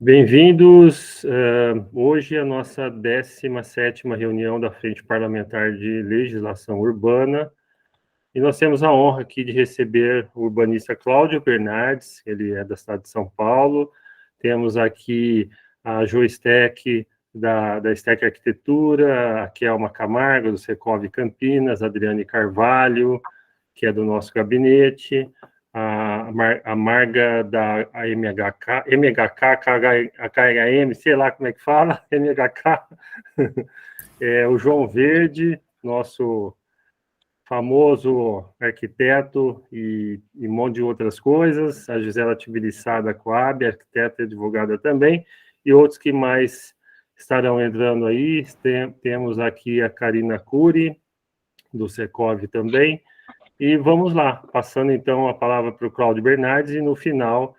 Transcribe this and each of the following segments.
Bem-vindos. Hoje é a nossa 17ª reunião da Frente Parlamentar de Legislação Urbana, e nós temos a honra aqui de receber o urbanista Cláudio Bernardes, ele é da cidade de São Paulo. Temos aqui a Jo Steck, da Steck Arquitetura, a Kelma Camargo, do Secov Campinas, a Adriane Carvalho, que é do nosso gabinete, a Marga da MHK, KHM, sei lá como é que fala, MHK, o João Verde, nosso famoso arquiteto e um monte de outras coisas, a Gisela Tibiriçá da Coab, arquiteta e advogada também, e outros que mais estarão entrando aí. Temos aqui a Karina Cury, do Secov também. E vamos lá, passando então a palavra para o Cláudio Bernardes, e no final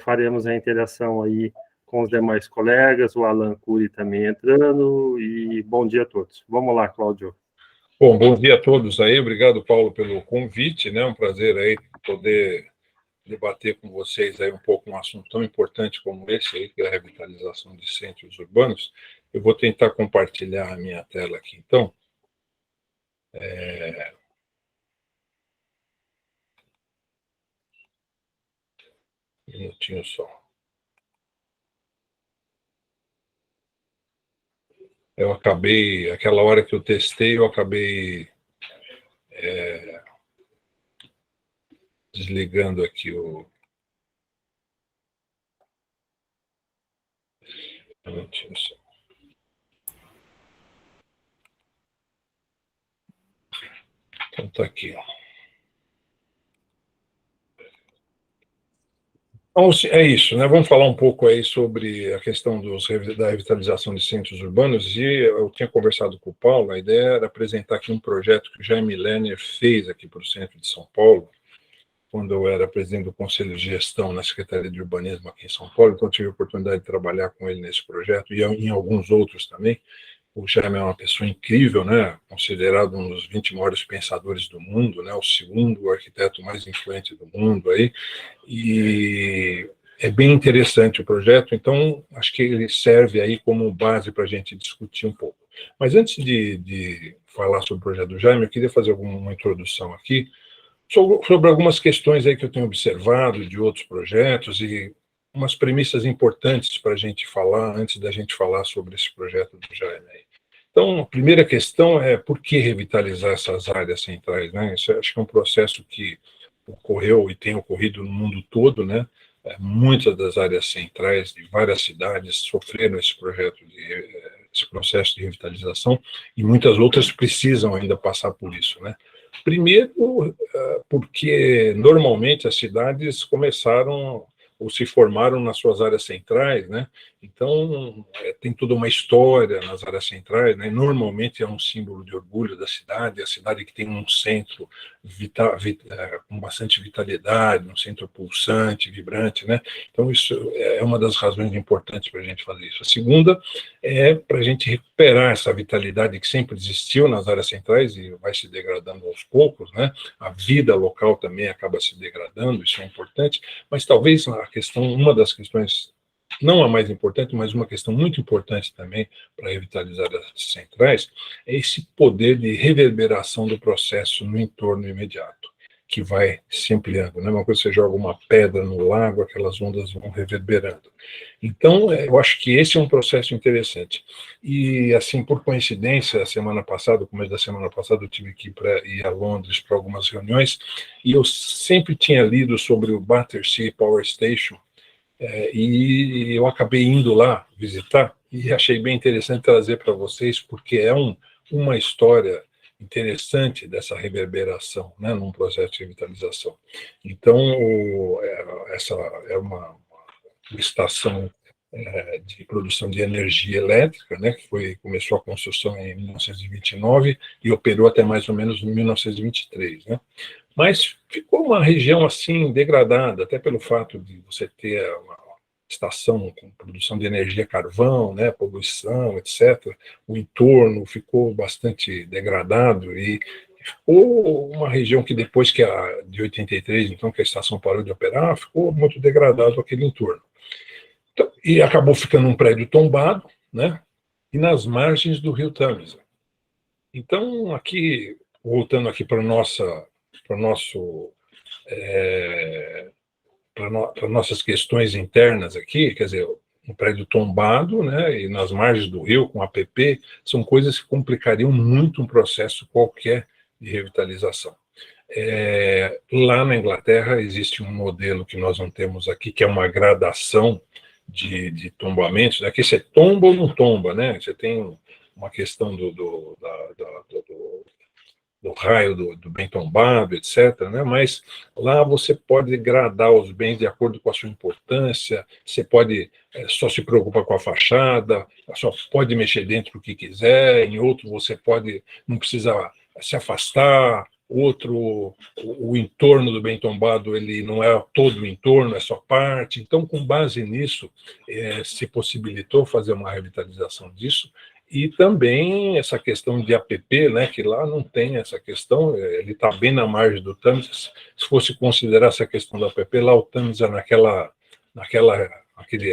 faremos a interação aí com os demais colegas, o Alan Cury também entrando, e bom dia a todos. Vamos lá, Cláudio. Bom dia a todos aí, obrigado, Paulo, pelo convite, né? Um prazer aí poder debater com vocês aí um pouco um assunto tão importante como esse aí, que é a revitalização de centros urbanos. Eu vou tentar compartilhar a minha tela aqui, então. Um minutinho só. Eu acabei, aquela hora que eu testei, eu acabei desligando aqui o... Um minutinho só. Então tá aqui, ó. Então, é isso, né? Vamos falar um pouco aí sobre a questão da revitalização de centros urbanos, e eu tinha conversado com o Paulo, a ideia era apresentar aqui um projeto que o Jaime Lerner fez aqui para o centro de São Paulo, quando eu era presidente do Conselho de Gestão na Secretaria de Urbanismo aqui em São Paulo, então eu tive a oportunidade de trabalhar com ele nesse projeto, e em alguns outros também. O Jaime é uma pessoa incrível, né? Considerado um dos 20 maiores pensadores do mundo, né? O segundo arquiteto mais influente do mundo aí, e é bem interessante o projeto, então acho que ele serve aí como base para a gente discutir um pouco. Mas antes de falar sobre o projeto do Jaime, eu queria fazer uma introdução aqui sobre algumas questões aí que eu tenho observado de outros projetos e umas premissas importantes para a gente falar antes da gente falar sobre esse projeto do Jaime. Então, a primeira questão é por que revitalizar essas áreas centrais, né? Isso acho que é um processo que ocorreu e tem ocorrido no mundo todo, né? Muitas das áreas centrais de várias cidades sofreram esse processo de revitalização, e muitas outras precisam ainda passar por isso, né? Primeiro, porque normalmente as cidades começaram ou se formaram nas suas áreas centrais, né? Então, tem toda uma história nas áreas centrais, né? Normalmente é um símbolo de orgulho da cidade, a cidade que tem um centro com bastante vitalidade, um centro pulsante, vibrante, né? Então, isso é uma das razões importantes para a gente fazer isso. A segunda é para a gente recuperar essa vitalidade que sempre existiu nas áreas centrais e vai se degradando aos poucos, né? A vida local também acaba se degradando, isso é importante, mas talvez uma das questões, não a mais importante, mas uma questão muito importante também para revitalizar as centrais, é esse poder de reverberação do processo no entorno imediato, que vai se ampliando, né? Uma coisa você joga uma pedra no lago, aquelas ondas vão reverberando. Então, eu acho que esse é um processo interessante. E, assim, por coincidência, começo da semana passada, eu tive que ir a Londres para algumas reuniões, e eu sempre tinha lido sobre o Battersea Power Station, e eu acabei indo lá visitar, e achei bem interessante trazer para vocês, porque é uma história interessante dessa reverberação, né, num processo de revitalização. Então, essa é uma estação de produção de energia elétrica, né, que começou a construção em 1929 e operou até mais ou menos em 1923, né? Mas ficou uma região assim degradada, até pelo fato de você ter uma estação com produção de energia carvão, né, poluição, etc. O entorno ficou bastante degradado e ficou uma região que depois de 83, então que a estação parou de operar, ficou muito degradado aquele entorno. Então, E acabou ficando um prédio tombado, né? E nas margens do rio Tâmisa. Então, aqui, voltando aqui para nossas questões internas aqui, quer dizer, um prédio tombado, né, e nas margens do rio, com APP, são coisas que complicariam muito um processo qualquer de revitalização. Lá na Inglaterra existe um modelo que nós não temos aqui, que é uma gradação de tombamentos. Aqui você tomba ou não tomba, né? Você tem uma questão do raio do bem tombado, etc., né? Mas lá você pode gradar os bens de acordo com a sua importância, você pode só se preocupar com a fachada, só pode mexer dentro o que quiser, em outro você não precisa se afastar, outro, o entorno do bem tombado, ele não é todo o entorno, é só parte. Então, com base nisso, se possibilitou fazer uma revitalização disso, e também essa questão de APP, né, que lá não tem essa questão, ele está bem na margem do Tâmisa. Se fosse considerar essa questão da APP, lá o Tâmisa, naquela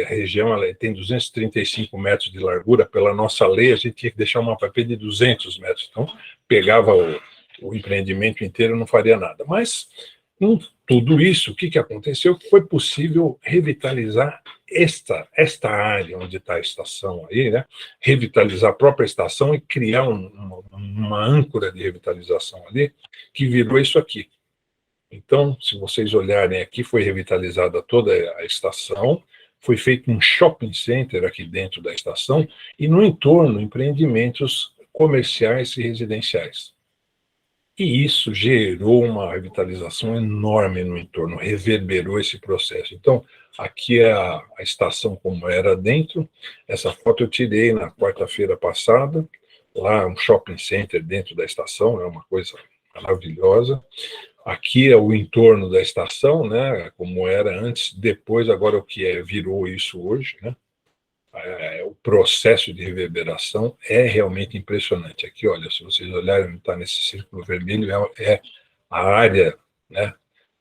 região, ela tem 235 metros de largura. Pela nossa lei, a gente tinha que deixar uma APP de 200 metros. Então, pegava o empreendimento inteiro, não faria nada. Mas, com tudo isso, o que aconteceu? Foi possível revitalizar esta área onde está a estação aí, né? Revitalizar a própria estação e criar uma âncora de revitalização ali, que virou isso aqui. Então, se vocês olharem aqui, foi revitalizada toda a estação, foi feito um shopping center aqui dentro da estação, e no entorno, empreendimentos comerciais e residenciais. E isso gerou uma revitalização enorme no entorno, reverberou esse processo. Então, aqui é a estação como era dentro. Essa foto eu tirei na quarta-feira passada, lá um shopping center dentro da estação, é uma coisa maravilhosa. Aqui é o entorno da estação, né, como era antes, depois, agora o que virou isso hoje, né? O processo de reverberação é realmente impressionante. Aqui, olha, se vocês olharem, está nesse círculo vermelho, é a área, né,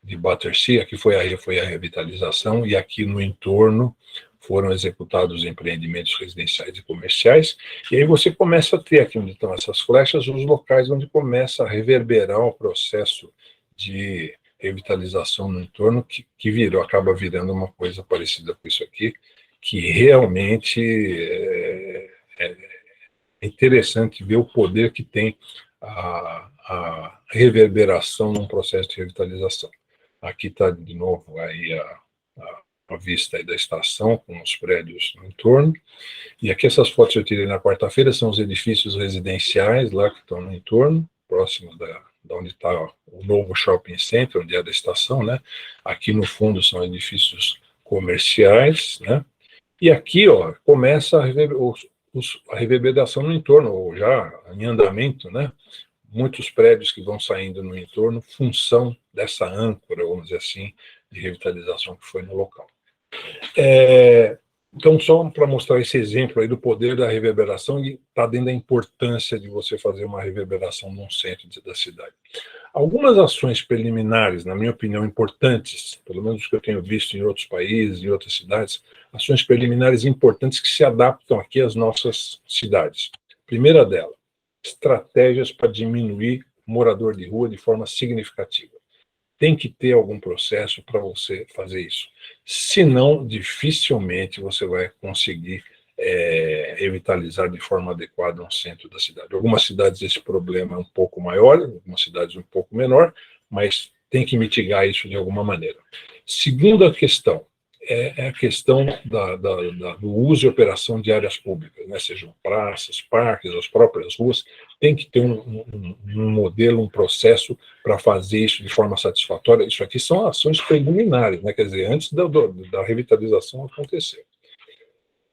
de Battersea. Aqui foi a revitalização, e aqui no entorno foram executados empreendimentos residenciais e comerciais. E aí você começa a ter aqui onde estão essas flechas, os locais onde começa a reverberar o processo de revitalização no entorno, que acaba virando uma coisa parecida com isso aqui, que realmente é interessante ver o poder que tem a reverberação num processo de revitalização. Aqui está, de novo, aí a vista aí da estação, com os prédios no entorno. E aqui essas fotos eu tirei na quarta-feira, são os edifícios residenciais lá que estão no entorno, próximo da onde está o novo shopping center, onde é da estação, né? Aqui no fundo são edifícios comerciais, né? E aqui, ó, começa a reverberação no entorno, ou já em andamento, né? Muitos prédios que vão saindo no entorno, função dessa âncora, vamos dizer assim, de revitalização que foi no local. Então, só para mostrar esse exemplo aí do poder da reverberação, e está dentro da importância de você fazer uma reverberação num centro da cidade. Algumas ações preliminares, na minha opinião, importantes, pelo menos que eu tenho visto em outros países, em outras cidades, ações preliminares importantes que se adaptam aqui às nossas cidades. Primeira dela, estratégias para diminuir o morador de rua de forma significativa. Tem que ter algum processo para você fazer isso. Senão, dificilmente você vai conseguir revitalizar de forma adequada um centro da cidade. Algumas cidades esse problema é um pouco maior, algumas cidades um pouco menor, mas tem que mitigar isso de alguma maneira. Segunda questão é a questão do uso e operação de áreas públicas, né? Sejam praças, parques, as próprias ruas. Tem que ter um modelo, um processo para fazer isso de forma satisfatória. Isso aqui são ações preliminares, né? Quer dizer, antes da revitalização acontecer.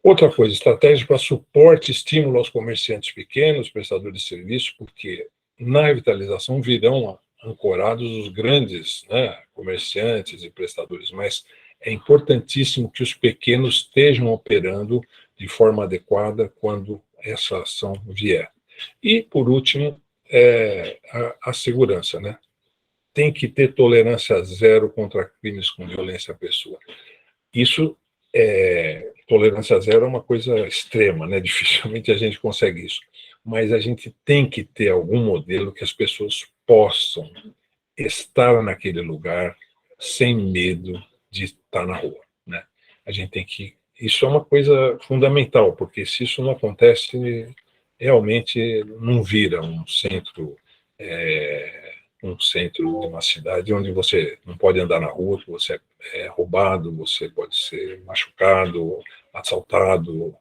Outra coisa, estratégia para suporte e estímulo aos comerciantes pequenos, prestadores de serviços, porque na revitalização virão ancorados os grandes, né, comerciantes e prestadores, mas é importantíssimo que os pequenos estejam operando de forma adequada quando essa ação vier. E, por último, a segurança, né? Tem que ter tolerância zero contra crimes com violência à pessoa. Isso tolerância zero é uma coisa extrema, né? Dificilmente a gente consegue isso. Mas a gente tem que ter algum modelo que as pessoas possam estar naquele lugar sem medo de estar na rua, né? A gente tem que... Isso é uma coisa fundamental, porque se isso não acontece, realmente não vira um centro de uma cidade onde você não pode andar na rua, que você é roubado, você pode ser machucado, assaltado.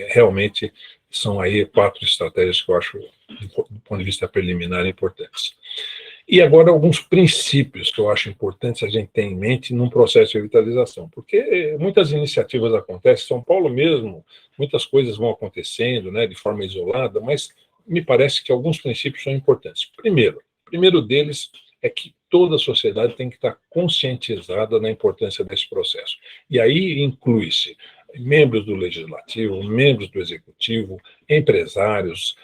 Realmente são aí 4 estratégias que eu acho, do ponto de vista preliminar, importantes. E agora alguns princípios que eu acho importantes a gente ter em mente num processo de revitalização, porque muitas iniciativas acontecem, São Paulo mesmo, muitas coisas vão acontecendo, né, de forma isolada, mas me parece que alguns princípios são importantes. Primeiro deles é que toda a sociedade tem que estar conscientizada na importância desse processo. E aí inclui-se membros do legislativo, membros do executivo, empresários,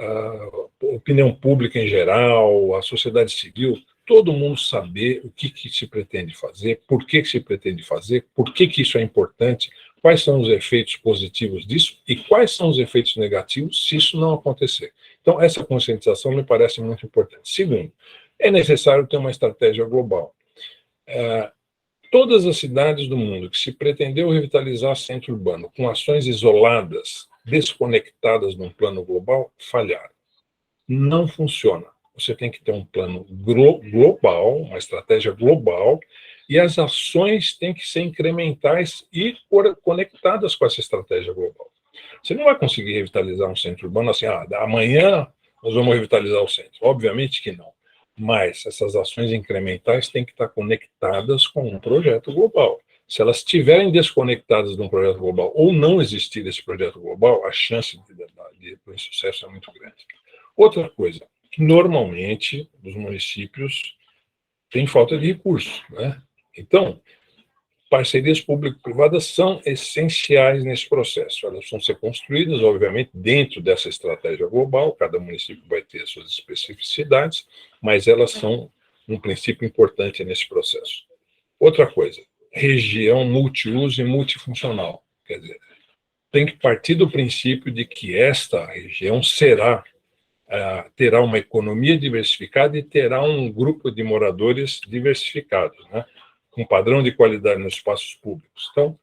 a opinião pública em geral, a sociedade civil, todo mundo saber o que se pretende fazer, por que se pretende fazer, por que isso é importante, quais são os efeitos positivos disso e quais são os efeitos negativos se isso não acontecer. Então, essa conscientização me parece muito importante. Segundo, é necessário ter uma estratégia global. Todas as cidades do mundo que se pretendeu revitalizar centro urbano com ações isoladas, desconectadas num plano global, falharam. Não funciona. Você tem que ter um plano global, uma estratégia global, e as ações têm que ser incrementais e conectadas com essa estratégia global. Você não vai conseguir revitalizar um centro urbano assim, amanhã nós vamos revitalizar o centro. Obviamente que não. Mas essas ações incrementais têm que estar conectadas com um projeto global. Se elas estiverem desconectadas de um projeto global ou não existir esse projeto global, a chance de sucesso é muito grande. Outra coisa, normalmente os municípios têm falta de recursos, né? Então, parcerias público-privadas são essenciais nesse processo. Elas vão ser construídas, obviamente, dentro dessa estratégia global, cada município vai ter as suas especificidades, mas elas são um princípio importante nesse processo. Outra coisa, região multiuso e multifuncional. Quer dizer, tem que partir do princípio de que esta região terá uma economia diversificada e terá um grupo de moradores diversificados, né? Com padrão de qualidade nos espaços públicos. Então,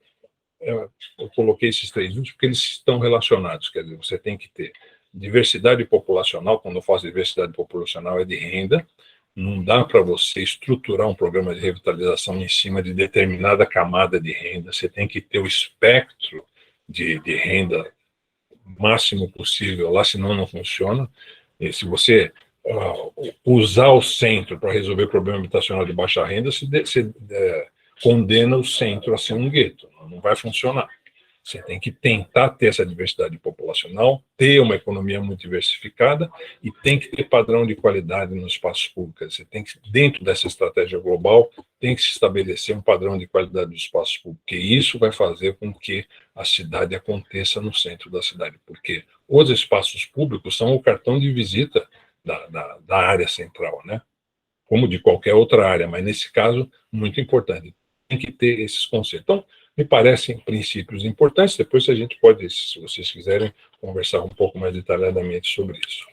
eu coloquei esses 3 juntos porque eles estão relacionados. Quer dizer, você tem que ter diversidade populacional. Quando eu falo de diversidade populacional, é de renda. Não dá para você estruturar um programa de revitalização em cima de determinada camada de renda. Você tem que ter o espectro de renda máximo possível lá, senão não funciona. E se você usar o centro para resolver problema habitacional de baixa renda, você condena o centro a ser um gueto. Não vai funcionar. Você tem que tentar ter essa diversidade populacional, ter uma economia muito diversificada e tem que ter padrão de qualidade nos espaços públicos. Você tem que, dentro dessa estratégia global, tem que se estabelecer um padrão de qualidade dos espaços públicos, porque isso vai fazer com que a cidade aconteça no centro da cidade, porque os espaços públicos são o cartão de visita da área central, né? Como de qualquer outra área, mas nesse caso, muito importante. Tem que ter esses conceitos. Então, me parecem princípios importantes. Depois a gente pode, se vocês quiserem, conversar um pouco mais detalhadamente sobre isso.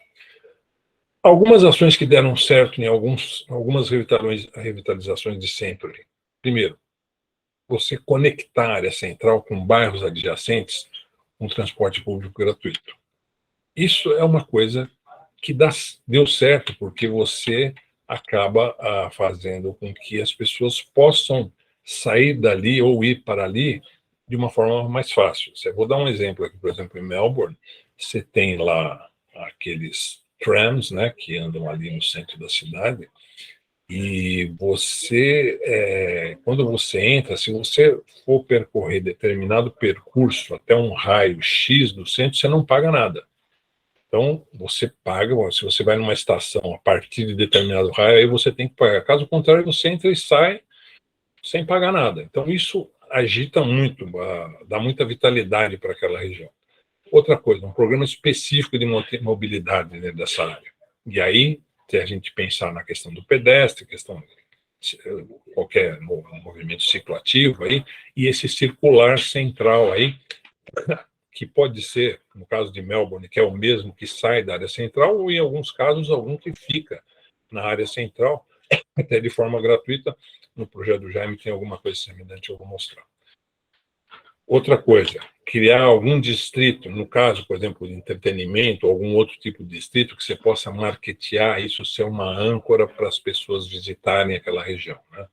Algumas ações que deram certo em algumas revitalizações de centro. Primeiro, você conectar a área central com bairros adjacentes com transporte público gratuito. Isso é uma coisa que deu certo, porque você acaba fazendo com que as pessoas possam sair dali ou ir para ali de uma forma mais fácil. Eu vou dar um exemplo aqui, por exemplo, em Melbourne, você tem lá aqueles trams, né, que andam ali no centro da cidade, e você, quando você entra, se você for percorrer determinado percurso até um raio X do centro, você não paga nada. Então, você paga, se você vai numa estação a partir de determinado raio, aí você tem que pagar. Caso contrário, você entra e sai sem pagar nada. Então, isso agita muito, dá muita vitalidade para aquela região. Outra coisa, um programa específico de mobilidade dentro dessa área. E aí, se a gente pensar na questão do pedestre, questão qualquer movimento cicloativo aí, e esse circular central aí, que pode ser, no caso de Melbourne, que é o mesmo que sai da área central, ou em alguns casos, algum que fica na área central, até de forma gratuita. No projeto do Jaime tem alguma coisa semelhante, eu vou mostrar. Outra coisa, criar algum distrito, no caso, por exemplo, de entretenimento, algum outro tipo de distrito que você possa marketear, isso ser uma âncora para as pessoas visitarem aquela região, né?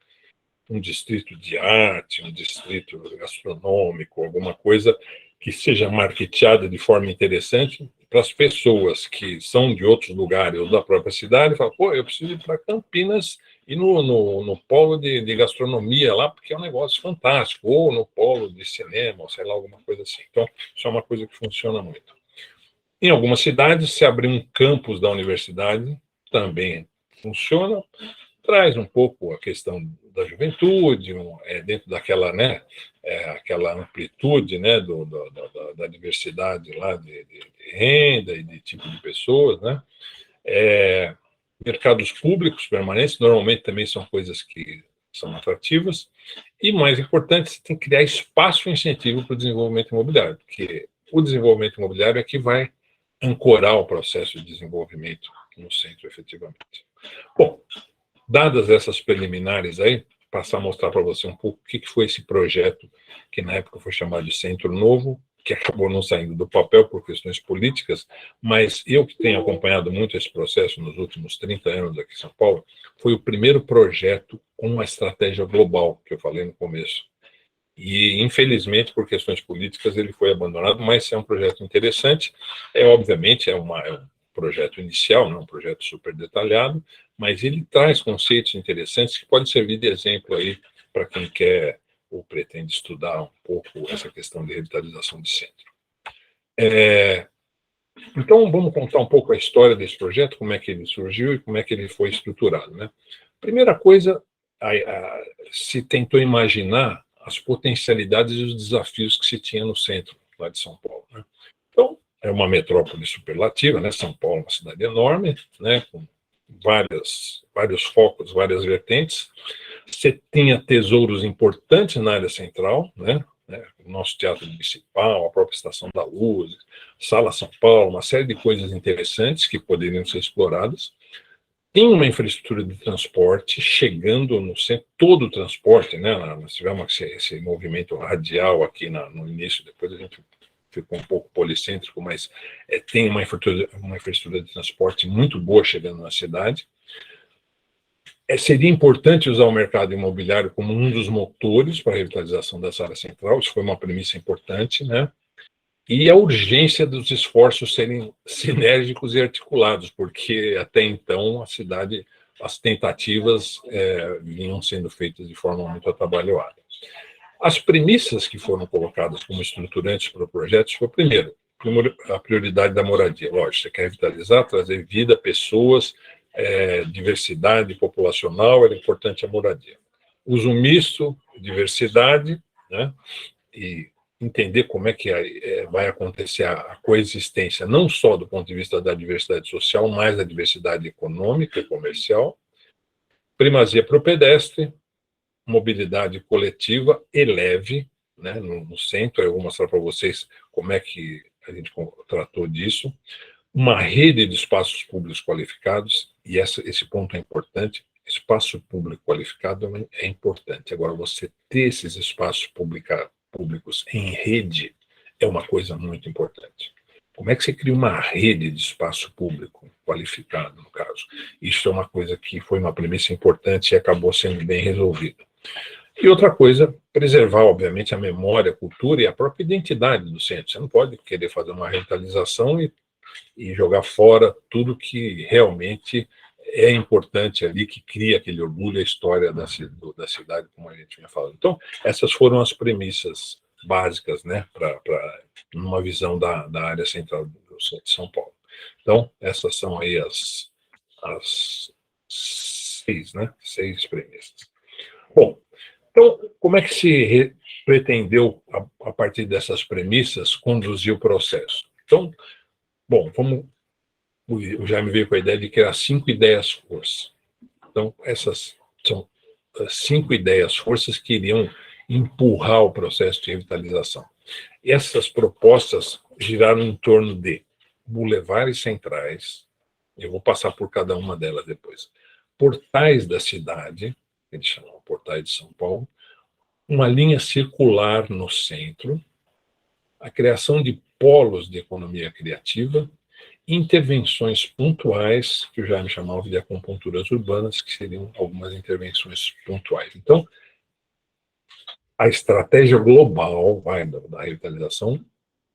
Um distrito de arte, um distrito gastronômico, alguma coisa que seja marketeada de forma interessante para as pessoas que são de outros lugares ou da própria cidade, falam, pô, eu preciso ir para Campinas e no polo de gastronomia lá, porque é um negócio fantástico, ou no polo de cinema, ou sei lá, alguma coisa assim. Então, isso é uma coisa que funciona muito. Em algumas cidades, se abrir um campus da universidade, também funciona, traz um pouco a questão da juventude, dentro daquela, né, aquela amplitude, né, da diversidade lá de renda e de tipo de pessoas, né, mercados públicos permanentes, normalmente também são coisas que são atrativas, e mais importante, você tem que criar espaço e incentivo para o desenvolvimento imobiliário, porque o desenvolvimento imobiliário é que vai ancorar o processo de desenvolvimento no centro, efetivamente. Bom, dadas essas preliminares aí, passar a mostrar para você um pouco o que foi esse projeto, que na época foi chamado de Centro Novo, que acabou não saindo do papel por questões políticas, mas eu que tenho acompanhado muito esse processo nos últimos 30 anos aqui em São Paulo, foi o primeiro projeto com uma estratégia global, que eu falei no começo. E, infelizmente, por questões políticas, ele foi abandonado, mas é um projeto interessante. Obviamente, é um projeto inicial, não é um projeto super detalhado, mas ele traz conceitos interessantes que podem servir de exemplo aí para quem quer ou pretende estudar um pouco essa questão de revitalização de centro. Então, vamos contar um pouco a história desse projeto, como é que ele surgiu e como é que ele foi estruturado, né? Primeira coisa, se tentou imaginar as potencialidades e os desafios que se tinha no centro lá de São Paulo, né? Então, é uma metrópole superlativa, né? São Paulo é uma cidade enorme, né? Com vários focos, várias vertentes. Você tinha tesouros importantes na área central, né? O nosso Teatro Municipal, a própria Estação da Luz, Sala São Paulo, uma série de coisas interessantes que poderiam ser exploradas. Tem uma infraestrutura de transporte chegando no centro, todo o transporte, né? Nós tivemos esse movimento radial aqui no início, depois a gente ficou um pouco policêntrico, mas tem uma infraestrutura de transporte muito boa chegando na cidade. Seria importante usar o mercado imobiliário como um dos motores para a revitalização dessa área central, isso foi uma premissa importante, né? E a urgência dos esforços serem sinérgicos e articulados, porque até então as tentativas vinham sendo feitas de forma muito atabalhoada. As premissas que foram colocadas como estruturantes para o projeto foi, primeiro, a prioridade da moradia. Lógico, você quer revitalizar, trazer vida, pessoas, diversidade populacional, era importante a moradia. Uso misto, diversidade, né? E entender como é que vai acontecer a coexistência, não só do ponto de vista da diversidade social, mas da diversidade econômica e comercial. Primazia para o pedestre, mobilidade coletiva e leve, né, no centro. Eu vou mostrar para vocês como é que a gente tratou disso. Uma rede de espaços públicos qualificados, e esse ponto é importante. Espaço público qualificado é importante. Agora, você ter esses espaços públicos em rede é uma coisa muito importante. Como é que você cria uma rede de espaço público qualificado, no caso? Isso é uma coisa que foi uma premissa importante e acabou sendo bem resolvida. E outra coisa, preservar, obviamente, a memória, a cultura e a própria identidade do centro. Você não pode querer fazer uma revitalização e jogar fora tudo que realmente é importante ali, que cria aquele orgulho, a história da cidade, como a gente vinha falando. Então, essas foram as premissas básicas, né, para numa visão da área central do centro de São Paulo. Então, essas são aí as 6, né, 6 premissas. Bom, então, como é que se pretendeu, a partir dessas premissas, conduzir o processo? Então, bom, o Jaime veio com a ideia de criar 5 ideias força. Então, essas são 5 ideias, forças que iriam empurrar o processo de revitalização. Essas propostas giraram em torno de bulevares centrais, eu vou passar por cada uma delas depois, portais da cidade, que eles chamam portais de São Paulo, uma linha circular no centro, a criação de polos de economia criativa, intervenções pontuais, que o Jaime chamava de acupunturas urbanas, que seriam algumas intervenções pontuais. Então, a estratégia global da revitalização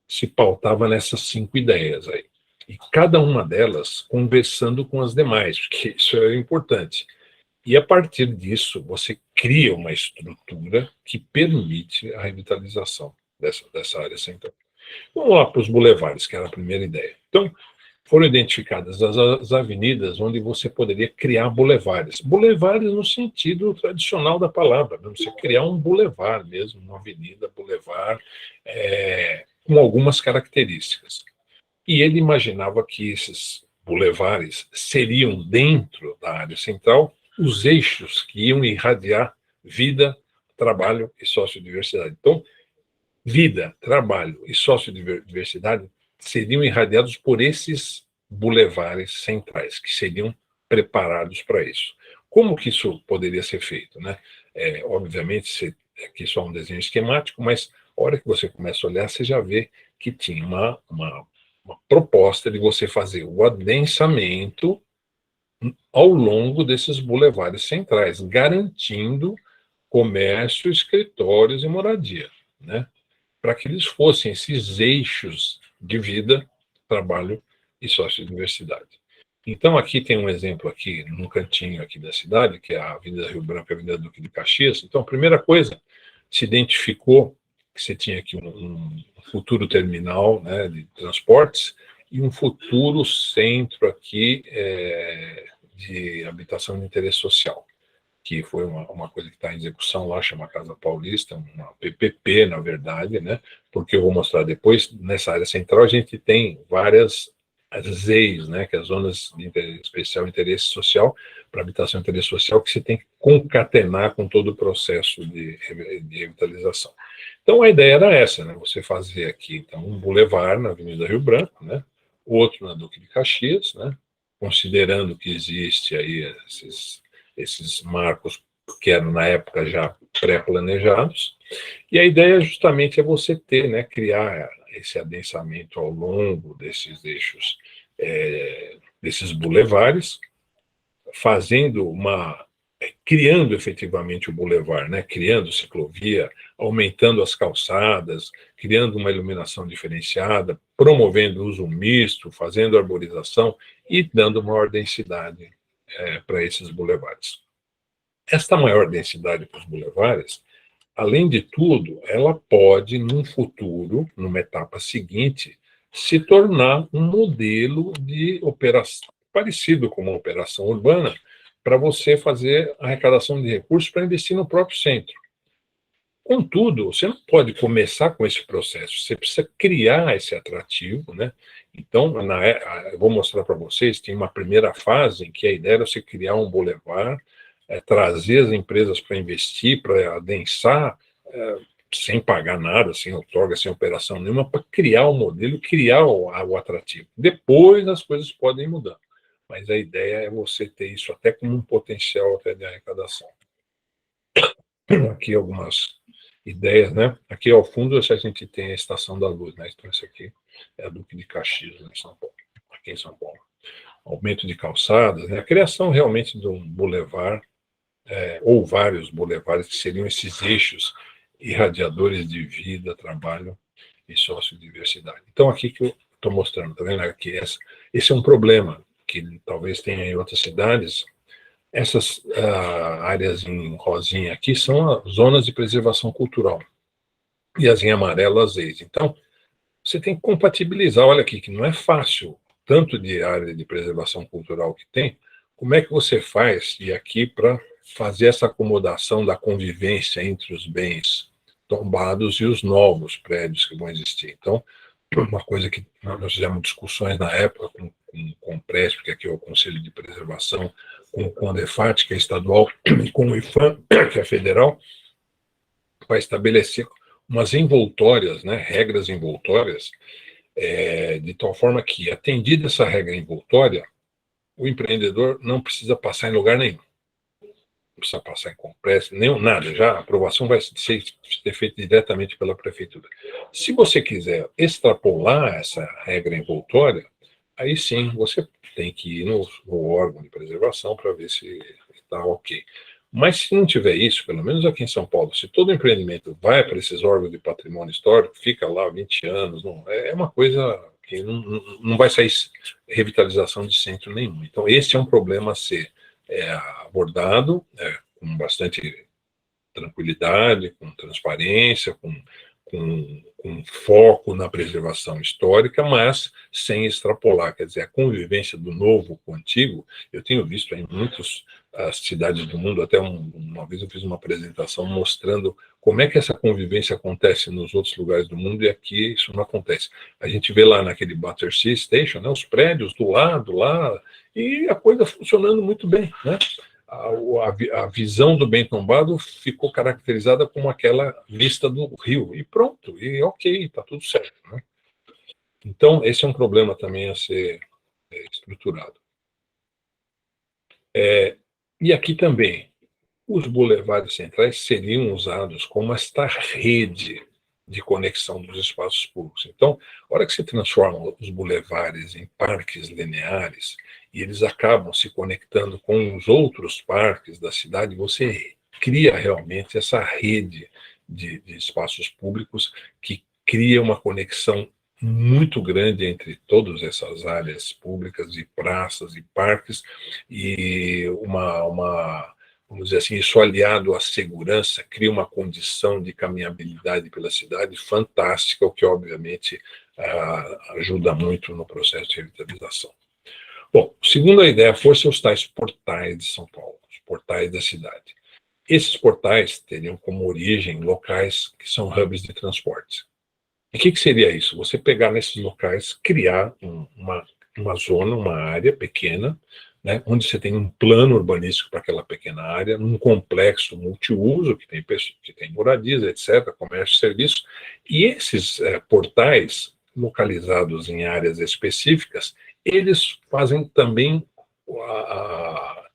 se pautava nessas 5 ideias aí. E cada uma delas conversando com as demais, porque isso é importante. E a partir disso, você cria uma estrutura que permite a revitalização dessa área central. Vamos lá para os bulevares, que era a primeira ideia. Então, foram identificadas as avenidas onde você poderia criar bulevares. Bulevares no sentido tradicional da palavra, né? Você criar um bulevar mesmo, uma avenida, bulevar, com algumas características. E ele imaginava que esses bulevares seriam, dentro da área central, os eixos que iam irradiar vida, trabalho e sociodiversidade. Então, vida, trabalho e sociodiversidade seriam irradiados por esses bulevares centrais, que seriam preparados para isso. Como que isso poderia ser feito, né? Obviamente, aqui só um desenho esquemático, mas a hora que você começa a olhar, você já vê que tinha uma proposta de você fazer o adensamento ao longo desses bulevares centrais, garantindo comércio, escritórios e moradia, né? Para que eles fossem esses eixos de vida, trabalho e sociodiversidade. Então, aqui tem um exemplo aqui, num cantinho aqui da cidade, que é a Avenida Rio Branco e a Avenida Duque de Caxias. Então, a primeira coisa, se identificou que você tinha aqui um futuro terminal, né, de transportes e um futuro centro aqui de habitação de interesse social, que foi uma coisa que está em execução lá, chama Casa Paulista, uma PPP, na verdade, né? Porque eu vou mostrar depois, nessa área central, a gente tem várias ZEIs, né? Que é as Zonas de Especial Interesse Social, para habitação de interesse social, que você tem que concatenar com todo o processo de revitalização. Então, a ideia era essa, né? Você fazer aqui, então, um bulevar na Avenida Rio Branco, né? Outro na Duque de Caxias, né? Considerando que existe aí esses marcos que eram, na época, já pré-planejados. E a ideia justamente é você ter, né, criar esse adensamento ao longo desses eixos, desses bulevares, criando efetivamente o bulevar, né, criando ciclovia, aumentando as calçadas, criando uma iluminação diferenciada, promovendo o uso misto, fazendo arborização e dando maior densidade para esses bulevares. Esta maior densidade para os bulevares, além de tudo, ela pode, num futuro, numa etapa seguinte, se tornar um modelo de operação, parecido com uma operação urbana, para você fazer arrecadação de recursos para investir no próprio centro. Contudo, você não pode começar com esse processo, você precisa criar esse atrativo, né? Então, eu vou mostrar para vocês, tem uma primeira fase em que a ideia era você criar um bulevar, trazer as empresas para investir, para adensar, sem pagar nada, sem outorga, sem operação nenhuma, para criar o modelo, criar o atrativo. Depois as coisas podem mudar, mas a ideia é você ter isso até como um potencial até de arrecadação. Aqui algumas ideias, né? Aqui ao fundo a gente tem a Estação da Luz, né? Então isso aqui é a Duque de Caxias, né, em São Paulo, aqui em São Paulo. Aumento de calçadas, né? A criação realmente de um bulevar, ou vários bulevares que seriam esses eixos irradiadores de vida, trabalho e sociodiversidade. Então aqui que eu estou mostrando, tá vendo? Aqui esse é um problema que talvez tenha em outras cidades. Essas áreas em rosinha aqui são as zonas de preservação cultural. E as em amarelo, as ZEIs. Então, você tem que compatibilizar. Olha aqui, que não é fácil, tanto de área de preservação cultural que tem, como é que você faz, e aqui, para fazer essa acomodação da convivência entre os bens tombados e os novos prédios que vão existir. Então, uma coisa que nós fizemos discussões na época com o CONPRESP, que aqui é o Conselho de Preservação, com o CONDEFAT, que é estadual, e com o IFAM, que é federal, para estabelecer umas envoltórias, né, regras envoltórias, de tal forma que, atendida essa regra envoltória, o empreendedor não precisa passar em lugar nenhum. Não precisa passar em CONPRESP, nem nada, já a aprovação vai ser feita diretamente pela prefeitura. Se você quiser extrapolar essa regra envoltória, aí sim você tem que ir no órgão de preservação para ver se está ok. Mas se não tiver isso, pelo menos aqui em São Paulo, se todo empreendimento vai para esses órgãos de patrimônio histórico, fica lá 20 anos, não, é uma coisa que não vai sair revitalização de centro nenhum. Então, esse é um problema a ser abordado com bastante tranquilidade, com transparência, com foco na preservação histórica, mas sem extrapolar. Quer dizer, a convivência do novo com o antigo, eu tenho visto em muitas cidades do mundo, até uma vez eu fiz uma apresentação mostrando como é que essa convivência acontece nos outros lugares do mundo e aqui isso não acontece. A gente vê lá naquele Battersea Station, né, os prédios do lado, lá, e a coisa funcionando muito bem, né? A visão do bem tombado ficou caracterizada como aquela vista do rio, e pronto, e ok, está tudo certo. Né? Então, esse é um problema também a ser estruturado. E aqui também, os bulevares centrais seriam usados como esta rede de conexão dos espaços públicos. Então, a hora que você transforma os bulevares em parques lineares, e eles acabam se conectando com os outros parques da cidade, você cria realmente essa rede de espaços públicos que cria uma conexão muito grande entre todas essas áreas públicas e praças e parques, e vamos dizer assim, isso aliado à segurança, cria uma condição de caminhabilidade pela cidade fantástica, o que obviamente ajuda muito no processo de revitalização. Bom, segundo a ideia, foram os tais portais de São Paulo, os portais da cidade. Esses portais teriam como origem locais que são hubs de transporte. E o que seria isso? Você pegar nesses locais, criar uma zona, uma área pequena, né, onde você tem um plano urbanístico para aquela pequena área, num complexo multiuso, que tem moradias, etc., comércio e serviços, e esses portais, localizados em áreas específicas, eles fazem também,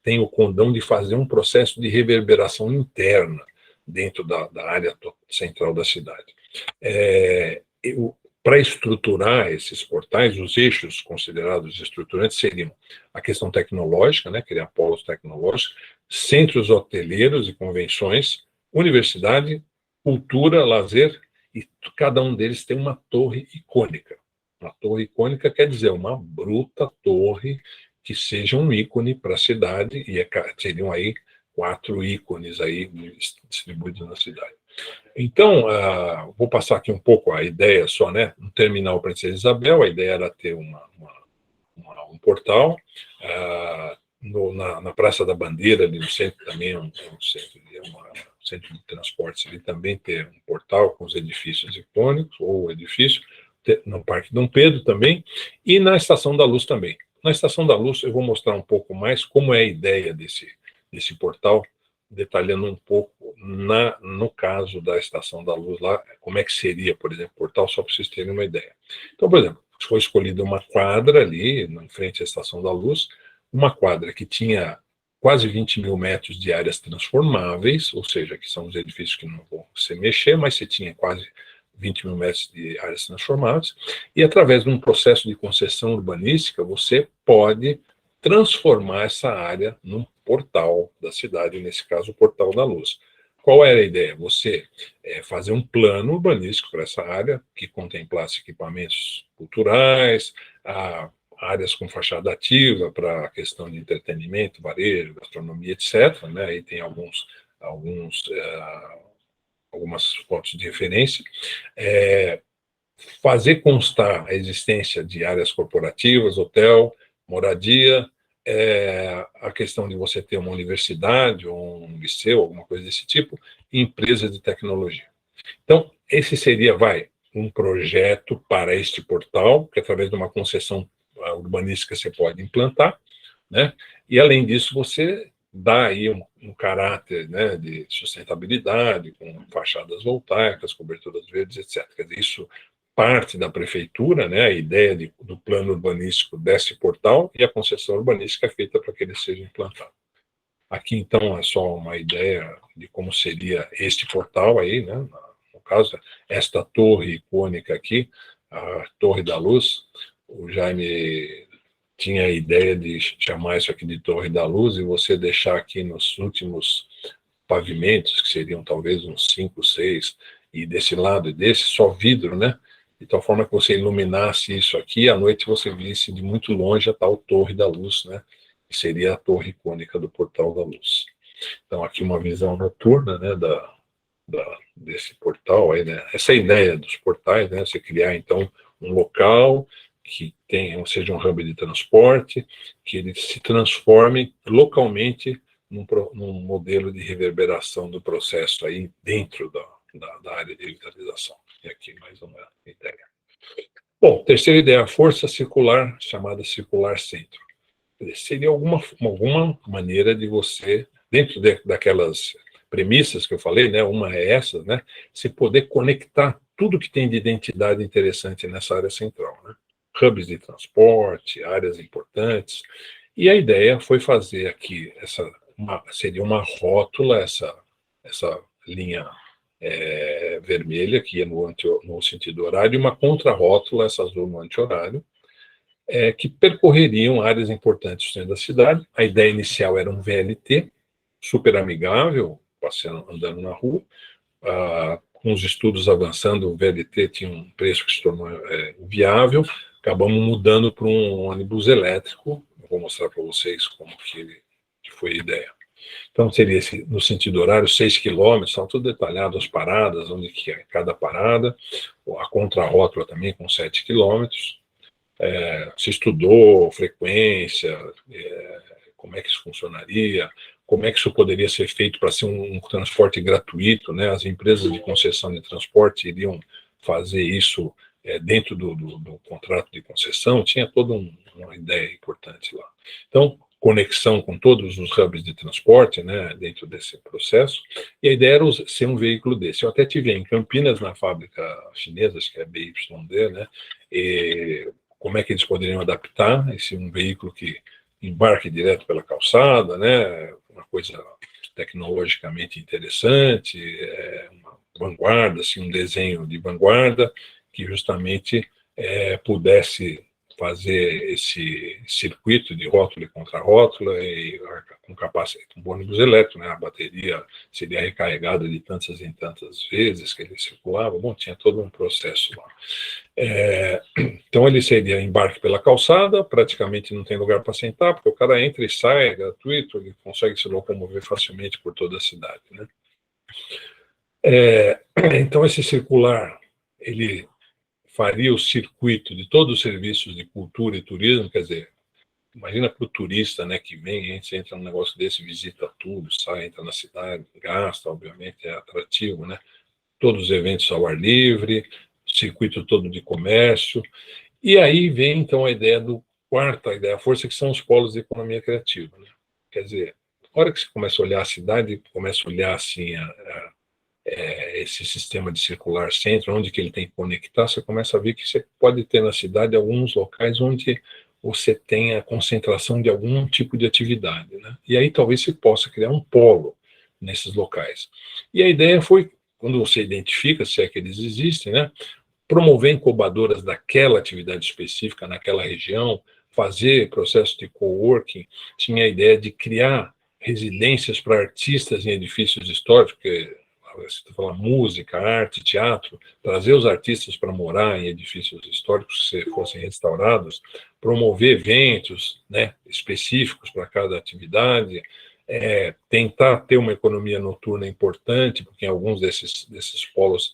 tem o condão de fazer um processo de reverberação interna dentro da área central da cidade. Para estruturar esses portais, os eixos considerados estruturantes seriam a questão tecnológica, né, criar polos tecnológicos, centros hoteleiros e convenções, universidade, cultura, lazer, e cada um deles tem uma torre icônica. Uma torre icônica quer dizer uma bruta torre que seja um ícone para a cidade, e seriam aí 4 ícones aí distribuídos na cidade. Então, vou passar aqui um pouco a ideia só, né? No terminal Princesa Isabel, a ideia era ter um portal. Na Praça da Bandeira, ali no centro, também um centro de transportes, ali também ter um portal com os edifícios icônicos, ou o edifício, no Parque Dom Pedro também, e na Estação da Luz também. Na Estação da Luz, eu vou mostrar um pouco mais como é a ideia desse portal, detalhando um pouco, no caso da Estação da Luz lá, como é que seria, por exemplo, o portal, só para vocês terem uma ideia. Então, por exemplo, foi escolhida uma quadra ali, em frente à Estação da Luz, uma quadra que tinha quase 20 mil metros de áreas transformáveis, ou seja, que são os edifícios que não vão se mexer, mas você tinha quase 20 mil metros de áreas transformáveis, e através de um processo de concessão urbanística, você pode transformar essa área num portal da cidade, nesse caso, o Portal da Luz. Qual era a ideia? Você fazer um plano urbanístico para essa área, que contemplasse equipamentos culturais, áreas com fachada ativa para a questão de entretenimento, varejo, gastronomia, etc. Né? Aí tem algumas fotos de referência. Fazer constar a existência de áreas corporativas, hotel, moradia, a questão de você ter uma universidade ou um liceu, alguma coisa desse tipo, e empresas de tecnologia. Então, esse seria, um projeto para este portal, que através de uma concessão urbanística você pode implantar, né? E, além disso, você dá aí um caráter, né, de sustentabilidade, com fachadas voltaicas, coberturas verdes, etc. Quer dizer, isso parte da prefeitura, né, a ideia do plano urbanístico desse portal, e a concessão urbanística é feita para que ele seja implantado. Aqui, então, é só uma ideia de como seria este portal aí, né? No caso, esta torre icônica aqui, a Torre da Luz. O Jaime tinha a ideia de chamar isso aqui de Torre da Luz e você deixar aqui nos últimos pavimentos, que seriam talvez uns 5, 6, e desse lado e desse, só vidro, né? De tal forma que você iluminasse isso aqui, e à noite você visse de muito longe a tal Torre da Luz, né? Que seria a torre icônica do Portal da Luz. Então, aqui uma visão noturna, né, desse portal aí, né? Essa é a ideia dos portais, né? Você criar, então, um local que seja um hub de transporte, que ele se transforme localmente num modelo de reverberação do processo aí dentro da área de revitalização. E aqui mais uma ideia. Bom, terceira ideia, a força circular, chamada circular centro. Seria alguma maneira de você, dentro daquelas premissas que eu falei, né, uma é essa, né, se poder conectar tudo que tem de identidade interessante nessa área central, né? Hubs de transporte, áreas importantes, e a ideia foi fazer aqui, seria uma rótula, essa linha vermelha, que ia no sentido horário, e uma contrarrótula, essa azul no anti-horário, que percorreriam áreas importantes do centro da cidade. A ideia inicial era um VLT, super amigável, passeando, andando na rua. Com os estudos avançando, o VLT tinha um preço que se tornou viável. Acabamos mudando para um ônibus elétrico. Eu vou mostrar para vocês como que foi a ideia. Então, seria no sentido horário, 6 quilômetros, são tudo detalhado, as paradas, onde que é cada parada, a contrarrótula também com 7 quilômetros. Se estudou frequência, como é que isso funcionaria, como é que isso poderia ser feito para ser um transporte gratuito, né? As empresas de concessão de transporte iriam fazer isso dentro do contrato de concessão, tinha toda uma ideia importante lá. Então, conexão com todos os hubs de transporte, né, dentro desse processo, e a ideia era ser um veículo desse. Eu até tive em Campinas, na fábrica chinesa, que é BYD, né, e como é que eles poderiam adaptar um veículo que embarque direto pela calçada, né, uma coisa tecnologicamente interessante, uma vanguarda, assim, um desenho de vanguarda, que justamente pudesse fazer esse circuito de rótula e contrarrótula e com capacidade, com ônibus elétrico, né? A bateria seria recarregada de tantas em tantas vezes que ele circulava. Bom, tinha todo um processo lá. Então, ele seria embarque pela calçada, praticamente não tem lugar para sentar, porque o cara entra e sai, é gratuito, ele consegue se locomover facilmente por toda a cidade, né? Então, esse circular, ele faria o circuito de todos os serviços de cultura e turismo, quer dizer, imagina para o turista, né, que vem, entra num negócio desse, visita tudo, sai, entra na cidade, gasta, obviamente, é atrativo, né? Todos os eventos ao ar livre, circuito todo de comércio, e aí vem, então, a ideia quarta ideia, a força, que são os polos de economia criativa, né? Quer dizer, na hora que você começa a olhar a cidade, começa a olhar, assim, esse sistema de circular centro, onde que ele tem que conectar, você começa a ver que você pode ter na cidade alguns locais onde você tem a concentração de algum tipo de atividade, né? E aí talvez você possa criar um polo nesses locais. E a ideia foi, quando você identifica, se é que eles existem, né, promover incubadoras daquela atividade específica naquela região, fazer processo de coworking. Tinha a ideia de criar residências para artistas em edifícios históricos, porque você fala música, arte, teatro, trazer os artistas para morar em edifícios históricos que fossem restaurados, promover eventos, né, específicos para cada atividade, tentar ter uma economia noturna importante, porque em alguns desses polos,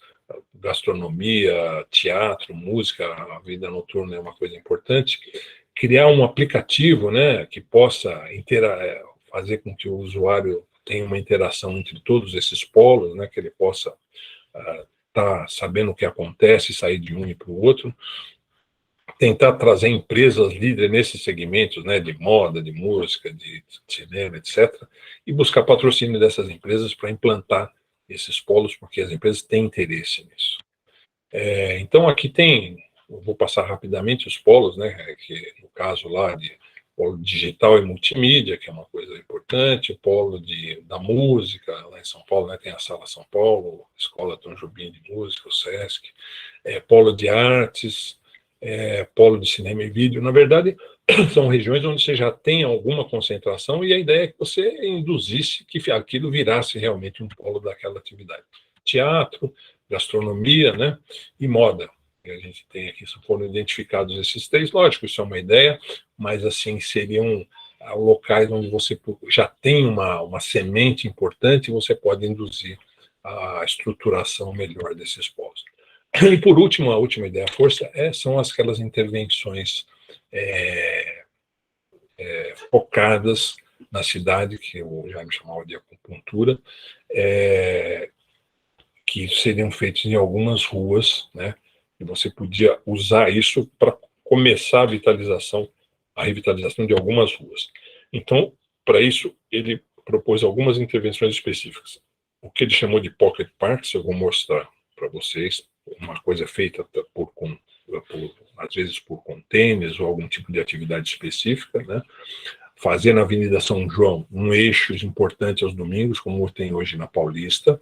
gastronomia, teatro, música, a vida noturna é uma coisa importante. Criar um aplicativo, né, que possa fazer com que o usuário tenha uma interação entre todos esses polos, né, que ele possa estar sabendo o que acontece, sair de um e para o outro, tentar trazer empresas líderes nesses segmentos, né, de moda, de música, de cinema, etc., e buscar patrocínio dessas empresas para implantar esses polos, porque as empresas têm interesse nisso. Então, aqui tem, eu vou passar rapidamente os polos, né, que no caso lá de polo digital e multimídia, que é uma coisa importante, o polo da música, lá em São Paulo, né, tem a Sala São Paulo, a Escola Tom Jobim de Música, o SESC, polo de artes, polo de cinema e vídeo. Na verdade, são regiões onde você já tem alguma concentração e a ideia é que você induzisse que aquilo virasse realmente um polo daquela atividade. Teatro, gastronomia, né, e moda. A gente tem aqui, foram identificados esses três, lógico, isso é uma ideia, mas assim, seriam locais onde você já tem uma semente importante e você pode induzir a estruturação melhor desses polos. E por último, a última ideia, a força, são aquelas intervenções focadas na cidade, que eu já me chamava de acupuntura, que seriam feitos em algumas ruas, né? E você podia usar isso para começar a revitalização de algumas ruas. Então, para isso, ele propôs algumas intervenções específicas. O que ele chamou de pocket parks, eu vou mostrar para vocês, uma coisa feita às vezes por contêineres ou algum tipo de atividade específica, né? Fazer na Avenida São João um eixo importante aos domingos, como tem hoje na Paulista,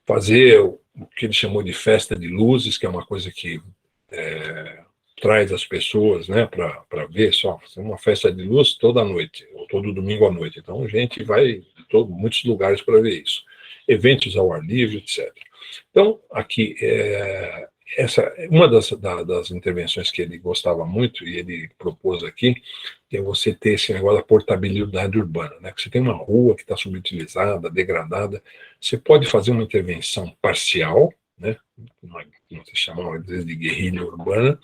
fazer o que ele chamou de festa de luzes, que é uma coisa que traz as pessoas, né, para ver só, uma festa de luz toda noite, ou todo domingo à noite. Então, a gente vai de muitos lugares para ver isso. Eventos ao ar livre, etc. Então, aqui, essa é uma das intervenções que ele gostava muito, e ele propôs aqui, é você ter esse negócio da portabilidade urbana, né? Que você tem uma rua que está subutilizada, degradada, você pode fazer uma intervenção parcial, né? Como se chamava às vezes de guerrilha urbana,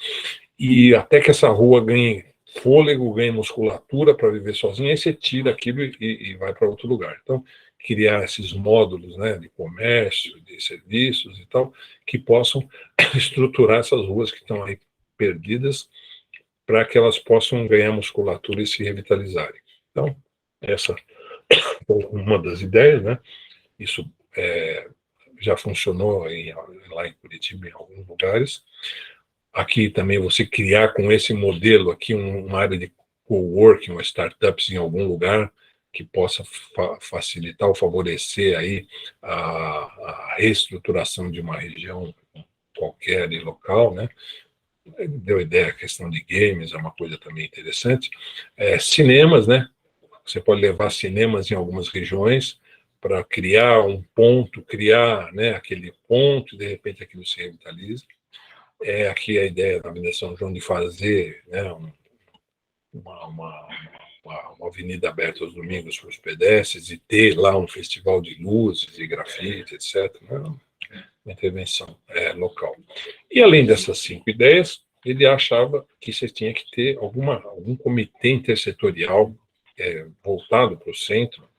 e até que essa rua ganhe fôlego, ganhe musculatura para viver sozinha, aí você tira aquilo e vai para outro lugar. Então, criar esses módulos, né, de comércio, de serviços e tal, que possam estruturar essas ruas que estão aí perdidas, para que elas possam ganhar musculatura e se revitalizarem. Então, essa é uma das ideias, né? Isso já funcionou lá em Curitiba, em alguns lugares. Aqui também você criar com esse modelo aqui uma área de coworking ou startups em algum lugar que possa facilitar ou favorecer aí a reestruturação de uma região qualquer e local, né? Deu ideia a questão de games, é uma coisa também interessante. Cinemas, né? Você pode levar cinemas em algumas regiões para criar um ponto, né, aquele ponto, e de repente aquilo se revitaliza. Aqui a ideia da Avenida São João de fazer, né, uma avenida aberta aos domingos para os pedestres e ter lá um festival de luzes e grafite, etc. Né? Uma intervenção local. E além dessas 5 ideias, ele achava que você tinha que ter algum comitê intersetorial voltado para o centro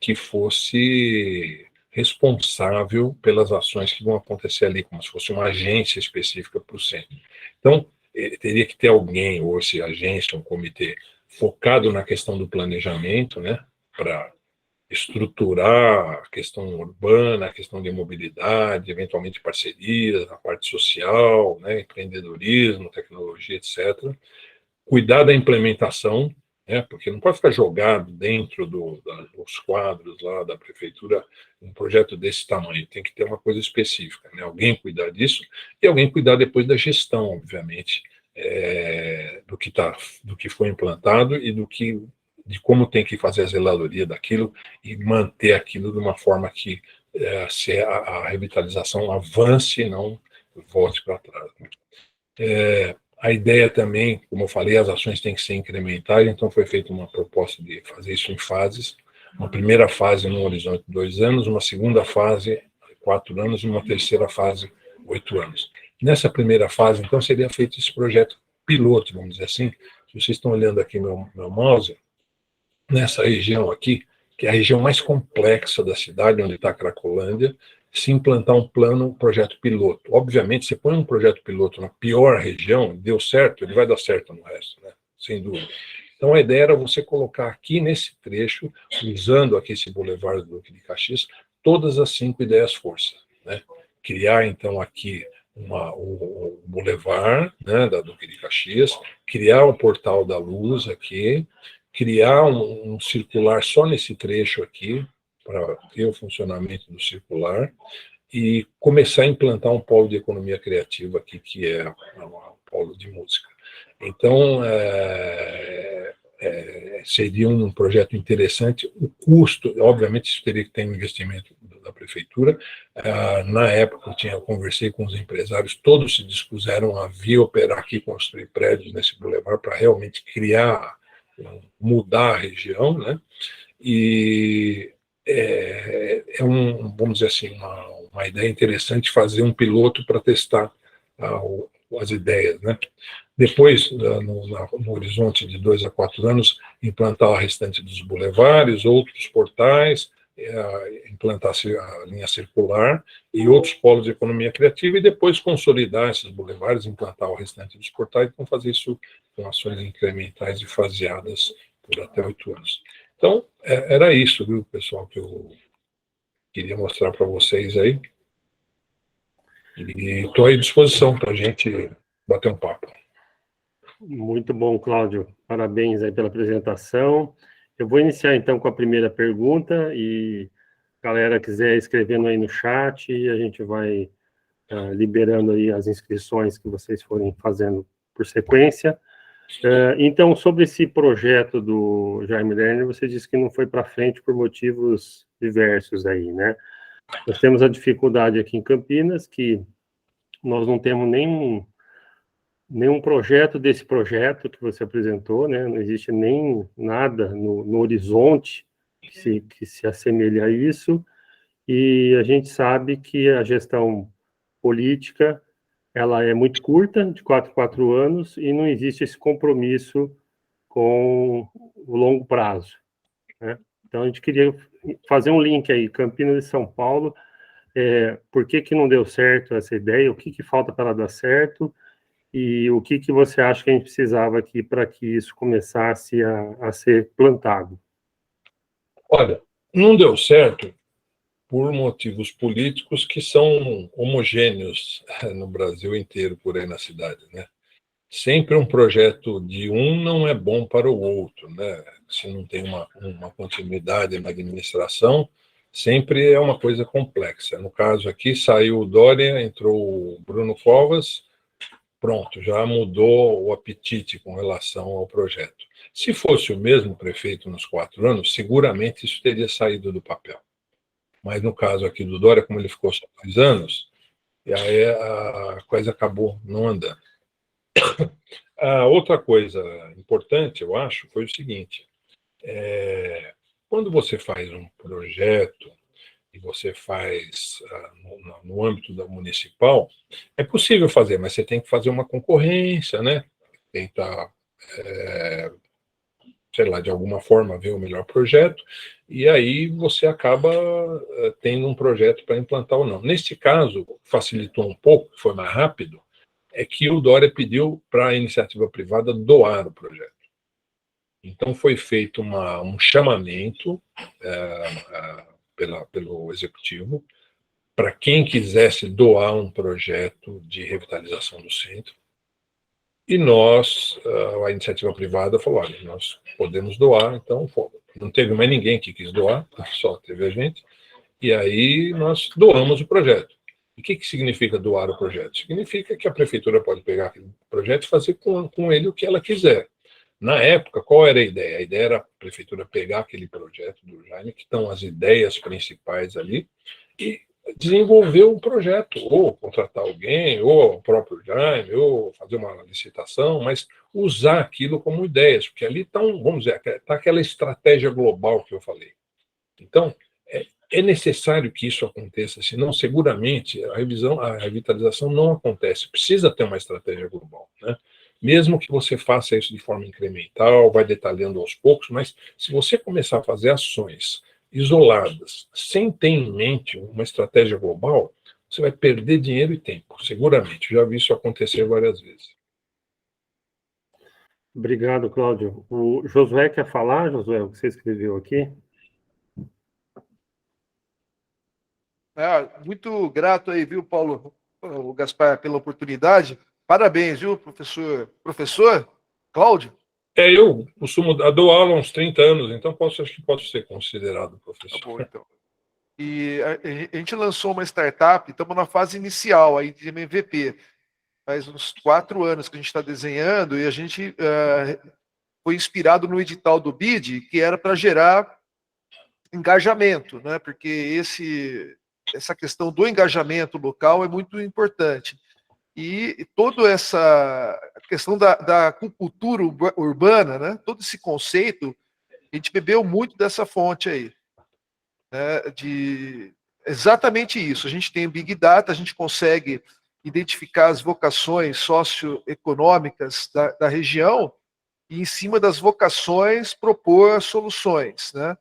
que fosse responsável pelas ações que vão acontecer ali, como se fosse uma agência específica para o centro. Então, teria que ter alguém, ou esse agência, um comitê, focado na questão do planejamento, né, para estruturar a questão urbana, a questão de mobilidade, eventualmente parcerias, a parte social, né, empreendedorismo, tecnologia, etc. Cuidar da implementação, né, porque não pode ficar jogado dentro dos quadros lá da prefeitura um projeto desse tamanho, tem que ter uma coisa específica, né, alguém cuidar disso e alguém cuidar depois da gestão, obviamente, do que foi implantado e de como tem que fazer a zeladoria daquilo e manter aquilo de uma forma que a revitalização avance e não volte para trás. A ideia também, como eu falei, as ações têm que ser incrementais, então foi feita uma proposta de fazer isso em fases. Uma primeira fase no horizonte de 2 anos, uma segunda fase, 4 anos, e uma terceira fase, 8 anos. Nessa primeira fase, então, seria feito esse projeto piloto, vamos dizer assim. Se vocês estão olhando aqui meu mouse, nessa região aqui, que é a região mais complexa da cidade, onde está a Cracolândia, se implantar um projeto piloto. Obviamente, você põe um projeto piloto na pior região, deu certo, ele vai dar certo no resto, né? Sem dúvida. Então, a ideia era você colocar aqui nesse trecho, usando aqui esse Boulevard do Duque de Caxias, todas as 5 ideias força, né? Criar, então, aqui o Boulevard, né, da Duque de Caxias, criar o Portal da Luz aqui, criar um circular só nesse trecho aqui, para ter o funcionamento do circular, e começar a implantar um polo de economia criativa aqui, que é um polo de música. Então, seria um projeto interessante. O custo, obviamente, isso teria que ter um investimento da prefeitura. Na época, eu conversei com os empresários, todos se dispuseram a vir operar aqui, construir prédios nesse bulevar para realmente criar, mudar a região, né? E vamos dizer assim, uma ideia interessante fazer um piloto para testar as ideias, né? Depois, no horizonte de 2 a 4 anos, implantar o restante dos bulevares, outros portais, implantar a linha circular e outros polos de economia criativa, e depois consolidar esses bulevares, implantar o restante dos portais, então fazer isso com ações incrementais e faseadas por até 8 anos. Então, era isso, viu, pessoal, que eu queria mostrar para vocês aí. E estou à disposição para a gente bater um papo. Muito bom, Cláudio. Parabéns aí pela apresentação. Eu vou iniciar, então, com a primeira pergunta, e a galera quiser escrevendo aí no chat, a gente vai liberando aí as inscrições que vocês forem fazendo por sequência. Então, sobre esse projeto do Jaime Lerner, você disse que não foi para frente por motivos diversos aí, né? Nós temos a dificuldade aqui em Campinas, que nós não temos nenhum projeto desse projeto que você apresentou, né? Não existe nem nada no horizonte que se assemelhe a isso, e a gente sabe que a gestão política ela é muito curta, de 4 em 4 anos, e não existe esse compromisso com o longo prazo, né? Então, a gente queria fazer um link aí, Campinas e São Paulo, por que não deu certo essa ideia, o que falta para ela dar certo, e o que você acha que a gente precisava aqui para que isso começasse a ser plantado? Olha, não deu certo por motivos políticos que são homogêneos no Brasil inteiro, por aí na cidade, né? Sempre um projeto de um não é bom para o outro, né? Se não tem uma continuidade na administração, sempre é uma coisa complexa. No caso aqui, saiu o Dória, entrou o Bruno Covas, pronto, já mudou o apetite com relação ao projeto. Se fosse o mesmo prefeito nos 4 anos, seguramente isso teria saído do papel. Mas no caso aqui do Dória, como ele ficou só 2 anos, e aí a coisa acabou não andando. A outra coisa importante, eu acho, foi o seguinte: quando você faz um projeto e você faz no âmbito da municipal, é possível fazer, mas você tem que fazer uma concorrência, né? Tentar, sei lá, de alguma forma ver o melhor projeto, e aí você acaba tendo um projeto para implantar ou não. Neste caso, facilitou um pouco, foi mais rápido, é que o Dória pediu para a iniciativa privada doar o projeto. Então, foi feito um chamamento pelo Executivo para quem quisesse doar um projeto de revitalização do centro. E nós, a iniciativa privada, falou: olha, nós podemos doar, então não teve mais ninguém que quis doar, só teve a gente, e aí nós doamos o projeto. E o que significa doar o projeto? Significa que a prefeitura pode pegar aquele projeto e fazer com ele o que ela quiser. Na época, qual era a ideia? A ideia era a prefeitura pegar aquele projeto do Jaime, que estão as ideias principais ali, e desenvolver um projeto, ou contratar alguém, ou o próprio Jaime, ou fazer uma licitação, mas usar aquilo como ideias, porque ali está, vamos dizer, está aquela estratégia global que eu falei. Então, é necessário que isso aconteça, senão seguramente a revitalização não acontece. Precisa ter uma estratégia global, né? Mesmo que você faça isso de forma incremental, vai detalhando aos poucos, mas se você começar a fazer ações isoladas, sem ter em mente uma estratégia global, você vai perder dinheiro e tempo, seguramente. Já vi isso acontecer várias vezes. Obrigado, Cláudio. O Josué quer falar, Josué, o que você escreveu aqui? Muito grato aí, viu, Paulo, o Gaspar, pela oportunidade. Parabéns, viu, professor? Professor Cláudio? Eu dou aula há uns 30 anos, então acho que posso ser considerado professor. Tá bom, então. E a gente lançou uma startup, estamos na fase inicial aí de MVP. Faz uns 4 anos que a gente está desenhando e a gente foi inspirado no edital do BID, que era para gerar engajamento, né? Porque essa questão do engajamento local é muito importante. E toda essa questão da cultura urbana, né? Todo esse conceito, a gente bebeu muito dessa fonte aí. Né? Exatamente isso. A gente tem Big Data, a gente consegue identificar as vocações socioeconômicas da região e, em cima das vocações, propor soluções, né?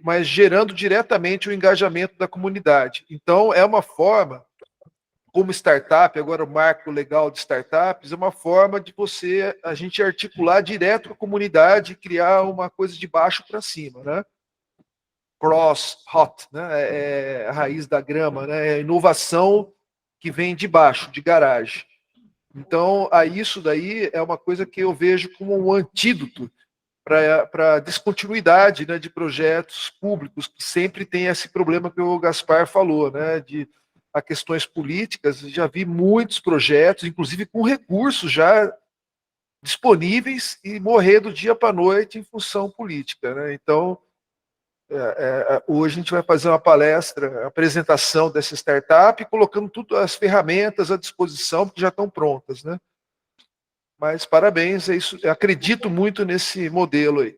Mas gerando diretamente o engajamento da comunidade. Então, é uma forma, como startup, agora o marco legal de startups, é uma forma de a gente articular direto com a comunidade e criar uma coisa de baixo para cima, né? Cross-hot, né? É a raiz da grama, né? É a inovação que vem de baixo, de garagem. Então, isso daí é uma coisa que eu vejo como um antídoto para a descontinuidade, né, de projetos públicos, que sempre tem esse problema que o Gaspar falou, né, de a questões políticas. Já vi muitos projetos, inclusive com recursos já disponíveis, e morrer do dia para a noite em função política, né? Então, hoje a gente vai fazer uma palestra, apresentação dessa startup, colocando todas as ferramentas à disposição, porque já estão prontas, né? Mas parabéns, é isso. Eu acredito muito nesse modelo aí.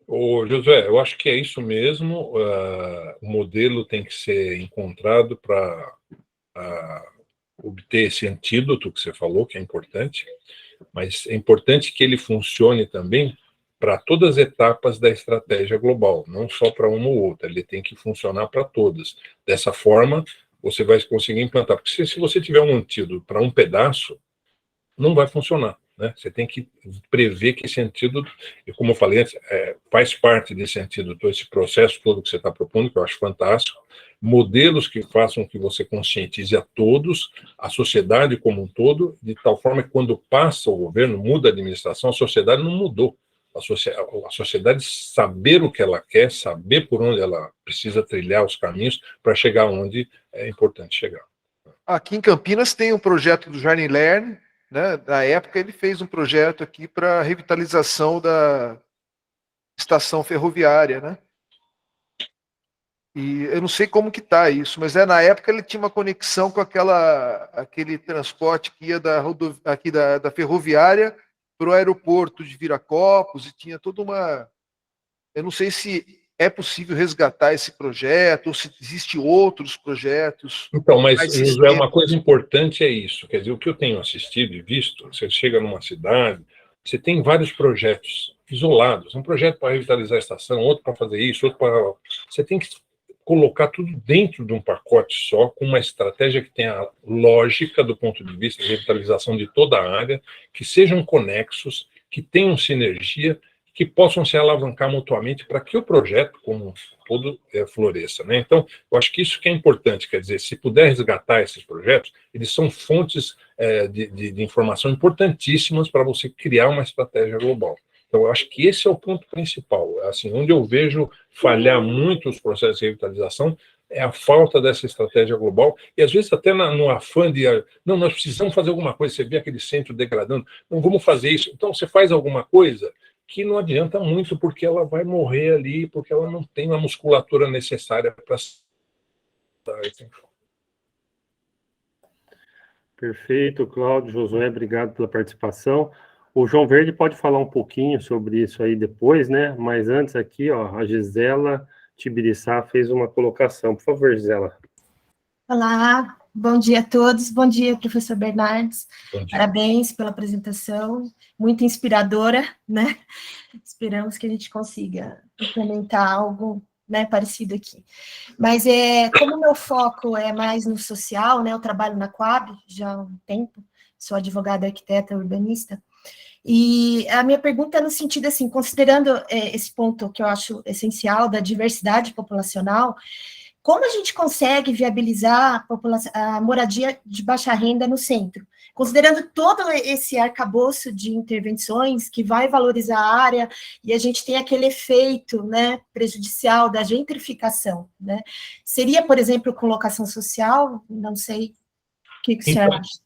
Ô, Josué, eu acho que é isso mesmo. O modelo tem que ser encontrado para obter esse antídoto que você falou, que é importante, mas é importante que ele funcione também para todas as etapas da estratégia global, não só para uma ou outra, ele tem que funcionar para todas. Dessa forma, você vai conseguir implantar, porque se você tiver um antídoto para um pedaço, não vai funcionar. Né? Você tem que prever que esse antídoto, e como eu falei antes, faz parte desse antídoto, esse processo todo que você está propondo, que eu acho fantástico, modelos que façam que você conscientize a todos, a sociedade como um todo, de tal forma que quando passa o governo, muda a administração, a sociedade não mudou. A sociedade saber o que ela quer, saber por onde ela precisa trilhar os caminhos para chegar onde é importante chegar. Aqui em Campinas tem um projeto do Jardim Lerner, né? Na época ele fez um projeto aqui para revitalização da estação ferroviária, né? E eu não sei como que tá isso, mas na época ele tinha uma conexão com aquele transporte que ia aqui da ferroviária para o aeroporto de Viracopos, e tinha toda uma... Eu não sei se é possível resgatar esse projeto, ou se existem outros projetos. Então, mas uma coisa importante é isso, quer dizer, o que eu tenho assistido e visto, você chega numa cidade, você tem vários projetos isolados, um projeto para revitalizar a estação, outro para fazer isso, outro para... Você tem que colocar tudo dentro de um pacote só, com uma estratégia que tenha lógica do ponto de vista de revitalização de toda a área, que sejam conexos, que tenham sinergia, que possam se alavancar mutuamente para que o projeto como um todo floresça. Né? Então, eu acho que isso que é importante, quer dizer, se puder resgatar esses projetos, eles são fontes de informação importantíssimas para você criar uma estratégia global. Então, eu acho que esse é o ponto principal. Assim, onde eu vejo falhar muito os processos de revitalização é a falta dessa estratégia global, e às vezes até no afã de, não, nós precisamos fazer alguma coisa, você vê aquele centro degradando, não, vamos fazer isso. Então, você faz alguma coisa que não adianta muito, porque ela vai morrer ali, porque ela não tem a musculatura necessária para... Perfeito, Cláudio, Josué, obrigado pela participação. O João Verde pode falar um pouquinho sobre isso aí depois, né? Mas antes aqui, ó, a Gisela Tibiriçá fez uma colocação. Por favor, Gisela. Olá, Bom dia a todos, bom dia, professor Bernardes. Bom dia. Parabéns pela apresentação, muito inspiradora, né? Esperamos que a gente consiga implementar algo, né, parecido aqui. Mas como o meu foco é mais no social, né? Eu trabalho na Coab já há um tempo, sou advogada, arquiteta, urbanista. E a minha pergunta é no sentido assim, considerando esse ponto que eu acho essencial da diversidade populacional, como a gente consegue viabilizar a moradia de baixa renda no centro? Considerando todo esse arcabouço de intervenções que vai valorizar a área e a gente tem aquele efeito, né, prejudicial da gentrificação, né? Seria, por exemplo, com locação social? Não sei o que o senhor acha.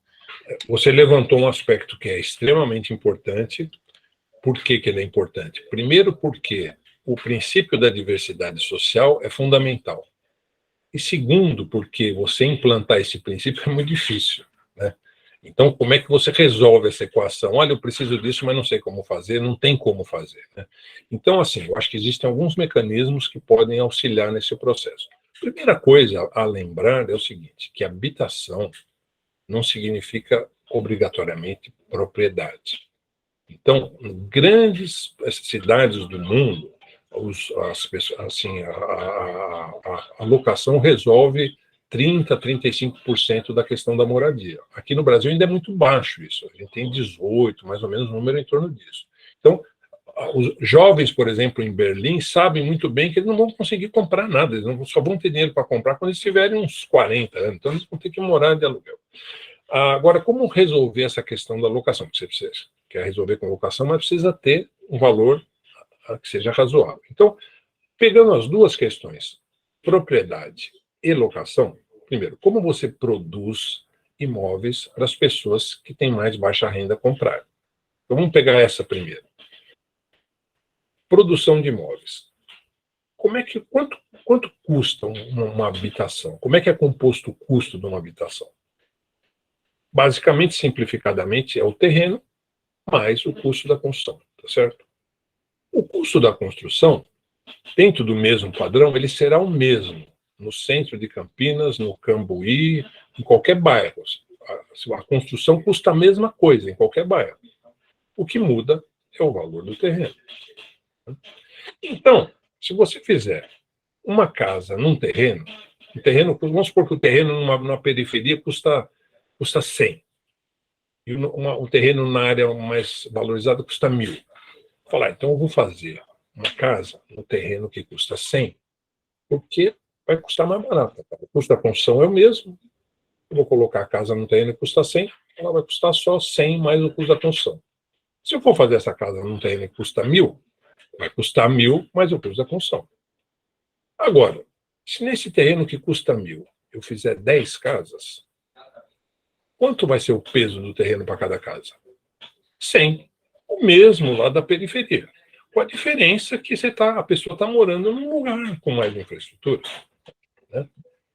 Você levantou um aspecto que é extremamente importante. Por que ele é importante? Primeiro, porque o princípio da diversidade social é fundamental. E segundo, porque você implantar esse princípio é muito difícil, né? Então, como é que você resolve essa equação? Olha, eu preciso disso, mas não sei como fazer, não tem como fazer, né? Então, assim, eu acho que existem alguns mecanismos que podem auxiliar nesse processo. Primeira coisa a lembrar é o seguinte, que habitação não significa obrigatoriamente propriedade. Então, em grandes cidades do mundo, as pessoas, assim, a locação resolve 30%, 35% da questão da moradia. Aqui no Brasil ainda é muito baixo isso, a gente tem 18%, mais ou menos, um número em torno disso. Então, os jovens, por exemplo, em Berlim, sabem muito bem que eles não vão conseguir comprar nada, eles só vão ter dinheiro para comprar quando eles tiverem uns 40 anos, então eles vão ter que morar de aluguel. Agora, como resolver essa questão da locação? Você quer resolver com locação, mas precisa ter um valor que seja razoável. Então, pegando as duas questões, propriedade e locação, primeiro, como você produz imóveis para as pessoas que têm mais baixa renda comprar? Então, vamos pegar essa primeiro. Produção de imóveis. Quanto custa uma habitação? Como é que é composto o custo de uma habitação? Basicamente, simplificadamente, é o terreno mais o custo da construção, tá certo? O custo da construção, dentro do mesmo padrão, ele será o mesmo no centro de Campinas, no Cambuí, em qualquer bairro. A construção custa a mesma coisa em qualquer bairro. O que muda é o valor do terreno. Então, se você fizer uma casa num terreno, vamos supor que o terreno numa periferia custa 100. E um terreno na área mais valorizada custa 1.000. Falar, então eu vou fazer uma casa no terreno que custa 100, porque vai custar mais barato. O custo da construção é o mesmo. Eu vou colocar a casa no terreno que custa 100, ela vai custar só 100 mais o custo da construção. Se eu for fazer essa casa num terreno que custa 1.000, vai custar 1.000 mais o custo da construção. Agora, se nesse terreno que custa 1.000 eu fizer 10 casas, quanto vai ser o peso do terreno para cada casa? 100. O mesmo lá da periferia. Com a diferença que a pessoa está morando num lugar com mais infraestrutura. Né?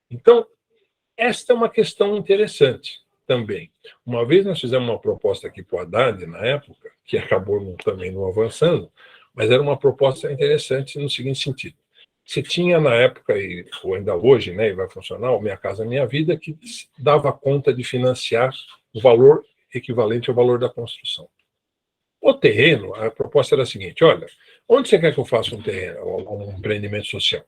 Então, esta é uma questão interessante também. Uma vez nós fizemos uma proposta aqui para o Haddad, na época, que acabou também não avançando, mas era uma proposta interessante no seguinte sentido. Você tinha na época, ou ainda hoje, né, e vai funcionar, o Minha Casa Minha Vida, que dava conta de financiar o valor equivalente ao valor da construção. O terreno, a proposta era a seguinte, olha, onde você quer que eu faça um terreno, um empreendimento social?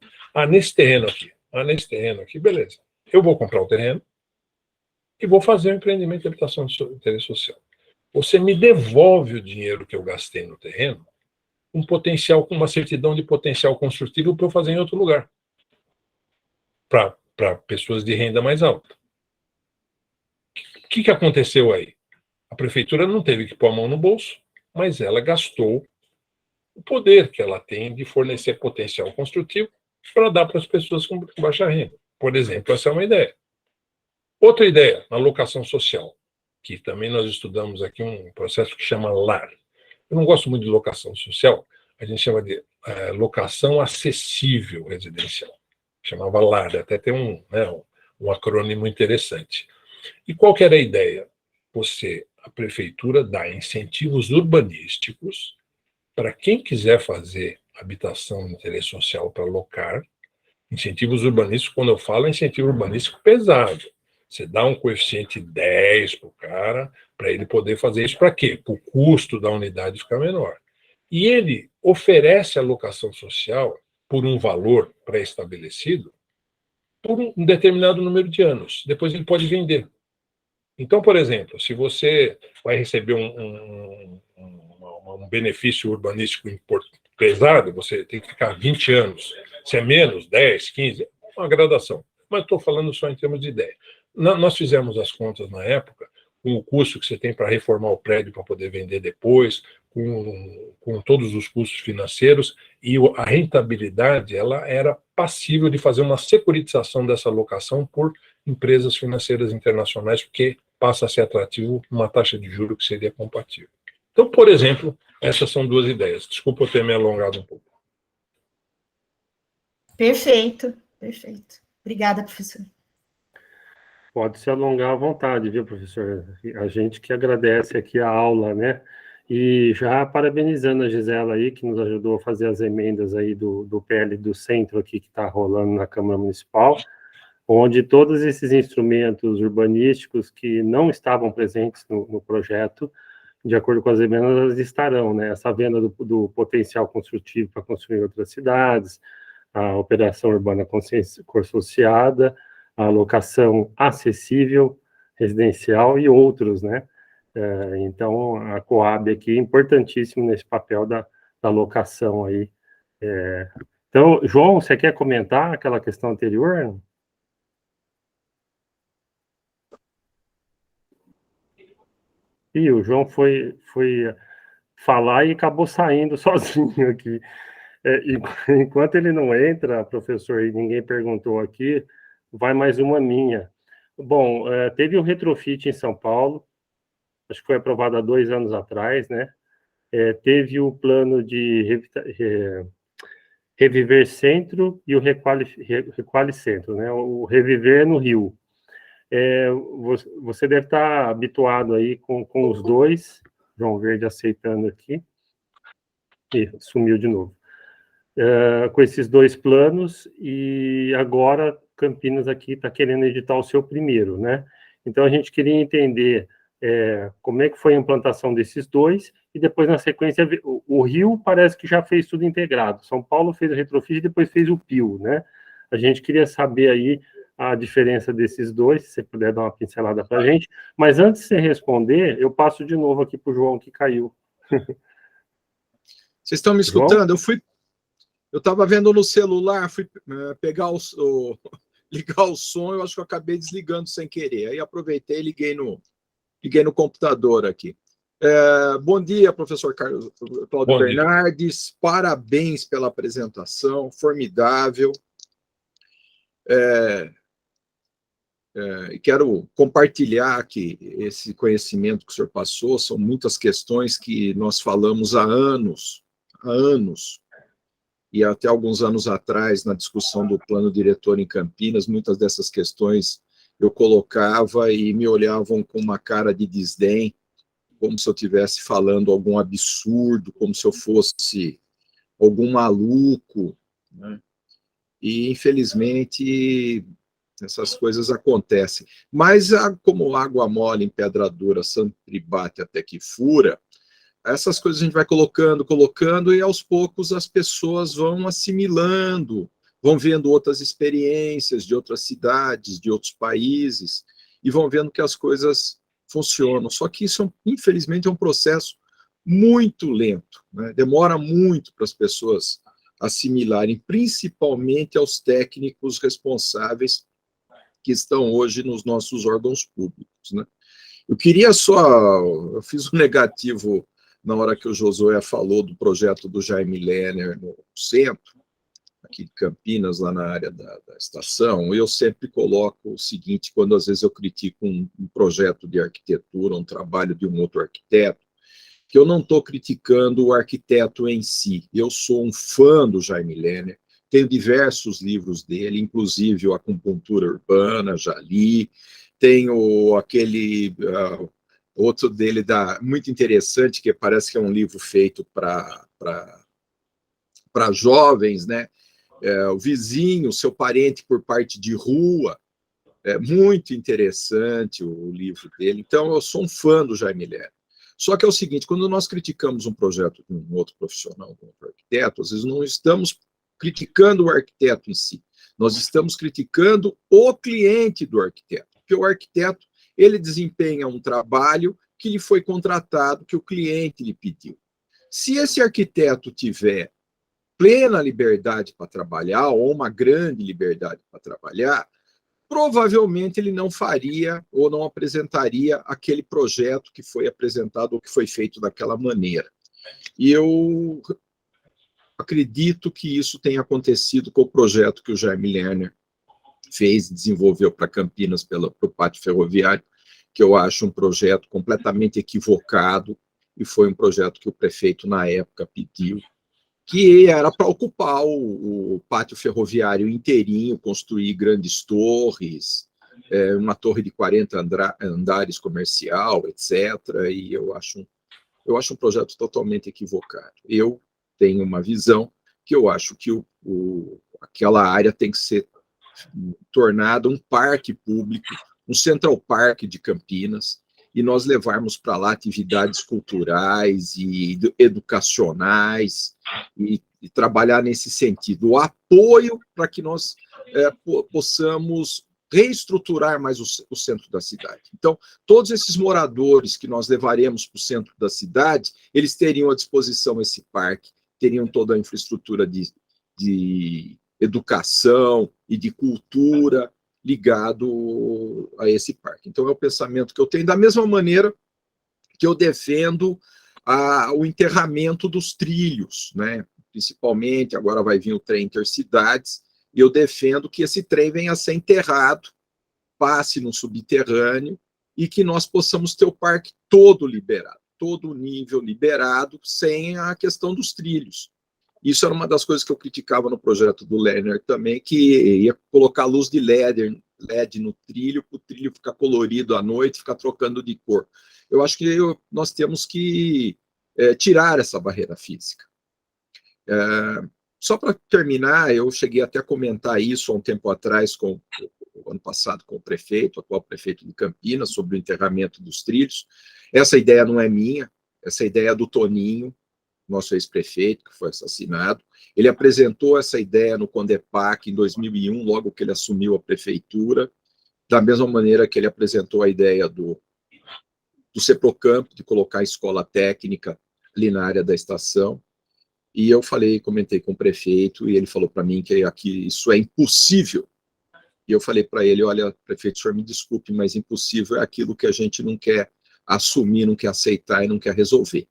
Nesse terreno aqui. Nesse terreno aqui, beleza. Eu vou comprar o terreno e vou fazer um empreendimento de habitação de interesse social. Você me devolve o dinheiro que eu gastei no terreno, com uma certidão de potencial construtivo para eu fazer em outro lugar, para pessoas de renda mais alta. O que aconteceu aí? A prefeitura não teve que pôr a mão no bolso, mas ela gastou o poder que ela tem de fornecer potencial construtivo para dar para as pessoas com baixa renda. Por exemplo, essa é uma ideia. Outra ideia, na locação social, que também nós estudamos aqui um processo que chama LAR. Eu não gosto muito de locação social, a gente chama de locação acessível residencial. Chamava LAR, até tem um acrônimo interessante. E qual que era a ideia? A prefeitura dá incentivos urbanísticos para quem quiser fazer habitação de interesse social para locar. Incentivos urbanísticos, quando eu falo, é incentivo urbanístico pesado. Você dá um coeficiente 10 para o cara, para ele poder fazer isso para quê? Para o custo da unidade ficar menor. E ele oferece a locação social por um valor pré-estabelecido por um determinado número de anos. Depois ele pode vender. Então, por exemplo, se você vai receber um benefício urbanístico pesado, você tem que ficar 20 anos. Se é menos, 10, 15, uma gradação. Mas estou falando só em termos de ideia. Nós fizemos as contas na época, com o custo que você tem para reformar o prédio para poder vender depois, com todos os custos financeiros, e a rentabilidade ela era passível de fazer uma securitização dessa locação por empresas financeiras internacionais, porque passa a ser atrativo uma taxa de juros que seria compatível. Então, por exemplo, essas são duas ideias. Desculpa eu ter me alongado um pouco. Perfeito, perfeito. Obrigada, professor. Pode se alongar à vontade, viu, professor? A gente que agradece aqui a aula, né? E já parabenizando a Gisela aí, que nos ajudou a fazer as emendas aí do PL do Centro aqui, que está rolando na Câmara Municipal, onde todos esses instrumentos urbanísticos que não estavam presentes no projeto, de acordo com as emendas, estarão, né? Essa venda do potencial construtivo para construir outras cidades, a operação urbana consorciada, a locação acessível, residencial e outros, né? Então, a Coab aqui é importantíssimo nesse papel da locação aí. Então, João, você quer comentar aquela questão anterior? E o João foi falar e acabou saindo sozinho aqui. Enquanto ele não entra, professor, e ninguém perguntou aqui, vai mais uma minha. Bom, teve um retrofit em São Paulo, acho que foi aprovado há 2 anos atrás, né? Teve o plano de Reviver Centro e o Requali Centro, né? O Reviver no Rio. Você deve estar habituado aí com os dois. João Verde aceitando aqui. E sumiu de novo. Com esses 2 planos, e agora Campinas aqui está querendo editar o seu primeiro, né? Então, a gente queria entender como é que foi a implantação desses 2, e depois, na sequência, o Rio parece que já fez tudo integrado. São Paulo fez o retrofit e depois fez o PIO, né? A gente queria saber aí a diferença desses 2, se você puder dar uma pincelada para a gente. Mas antes de você responder, eu passo de novo aqui para o João, que caiu. Vocês estão me escutando? Eu estava vendo no celular, fui pegar ligar o som, eu acho que eu acabei desligando sem querer. Aí aproveitei e liguei no computador aqui. Bom dia, professor Cláudio Bernardes. Parabéns pela apresentação, formidável. Quero compartilhar aqui esse conhecimento que o senhor passou. São muitas questões que nós falamos há anos, e até alguns anos atrás, na discussão do plano diretor em Campinas, muitas dessas questões eu colocava e me olhavam com uma cara de desdém, como se eu estivesse falando algum absurdo, como se eu fosse algum maluco, né? E, infelizmente, essas coisas acontecem. Mas, como água mole em pedra dura sempre bate até que fura, essas coisas a gente vai colocando, e aos poucos as pessoas vão assimilando, vão vendo outras experiências de outras cidades, de outros países, e vão vendo que as coisas funcionam. Só que isso, infelizmente, é um processo muito lento, né? Demora muito para as pessoas assimilarem, principalmente aos técnicos responsáveis que estão hoje nos nossos órgãos públicos, né? Eu fiz um negativo na hora que o Josué falou do projeto do Jaime Lerner no centro, aqui de Campinas, lá na área da estação. Eu sempre coloco o seguinte, quando às vezes eu critico um projeto de arquitetura, um trabalho de um outro arquiteto, que eu não estou criticando o arquiteto em si. Eu sou um fã do Jaime Lerner, tenho diversos livros dele, inclusive o Acupuntura Urbana, já li, tenho aquele outro dele muito interessante, que parece que é um livro feito para jovens, né? O vizinho, seu parente por parte de rua, É muito interessante o livro dele. Então, eu sou um fã do Jaime Lerner. Só que é o seguinte, quando nós criticamos um projeto de um outro profissional, um outro arquiteto, às vezes não estamos criticando o arquiteto em si, nós estamos criticando o cliente do arquiteto, porque o arquiteto, ele desempenha um trabalho que lhe foi contratado, que o cliente lhe pediu. Se esse arquiteto tiver plena liberdade para trabalhar, ou uma grande liberdade para trabalhar, provavelmente ele não faria ou não apresentaria aquele projeto que foi apresentado ou que foi feito daquela maneira. E eu acredito que isso tenha acontecido com o projeto que o Jaime Lerner fez e desenvolveu para Campinas, para o Pátio Ferroviário, que eu acho um projeto completamente equivocado, e foi um projeto que o prefeito, na época, pediu, que era para ocupar o pátio ferroviário inteirinho, construir grandes torres, uma torre de 40 andares comercial, etc. E eu acho um projeto totalmente equivocado. Eu tenho uma visão que eu acho que aquela área tem que ser tornada um parque público, um Central Park de Campinas, e nós levarmos para lá atividades culturais e educacionais e trabalhar nesse sentido. O apoio para que nós possamos reestruturar mais o centro da cidade. Então, todos esses moradores que nós levaremos para o centro da cidade, eles teriam à disposição esse parque, teriam toda a infraestrutura de educação e de cultura ligado a esse parque. Então, é o pensamento que eu tenho, da mesma maneira que eu defendo o enterramento dos trilhos, né? Principalmente, agora vai vir o trem Intercidades, e eu defendo que esse trem venha a ser enterrado, passe no subterrâneo, e que nós possamos ter o parque todo liberado, todo o nível liberado, sem a questão dos trilhos. Isso era uma das coisas que eu criticava no projeto do Lerner também, que ia colocar luz de LED no trilho, para o trilho ficar colorido à noite, ficar trocando de cor. Eu acho que nós temos que tirar essa barreira física. Só para terminar, eu cheguei até a comentar isso há um tempo atrás, ano passado, com o prefeito, o atual prefeito de Campinas, sobre o enterramento dos trilhos. Essa ideia não é minha, essa ideia é do Toninho, nosso ex-prefeito, que foi assassinado. Ele apresentou essa ideia no Condepac em 2001, logo que ele assumiu a prefeitura, da mesma maneira que ele apresentou a ideia do Ceprocampo, de colocar a escola técnica ali na área da estação. E eu comentei com o prefeito, e ele falou para mim que aqui isso é impossível. E eu falei para ele, olha, prefeito, o senhor me desculpe, mas impossível é aquilo que a gente não quer assumir, não quer aceitar e não quer resolver.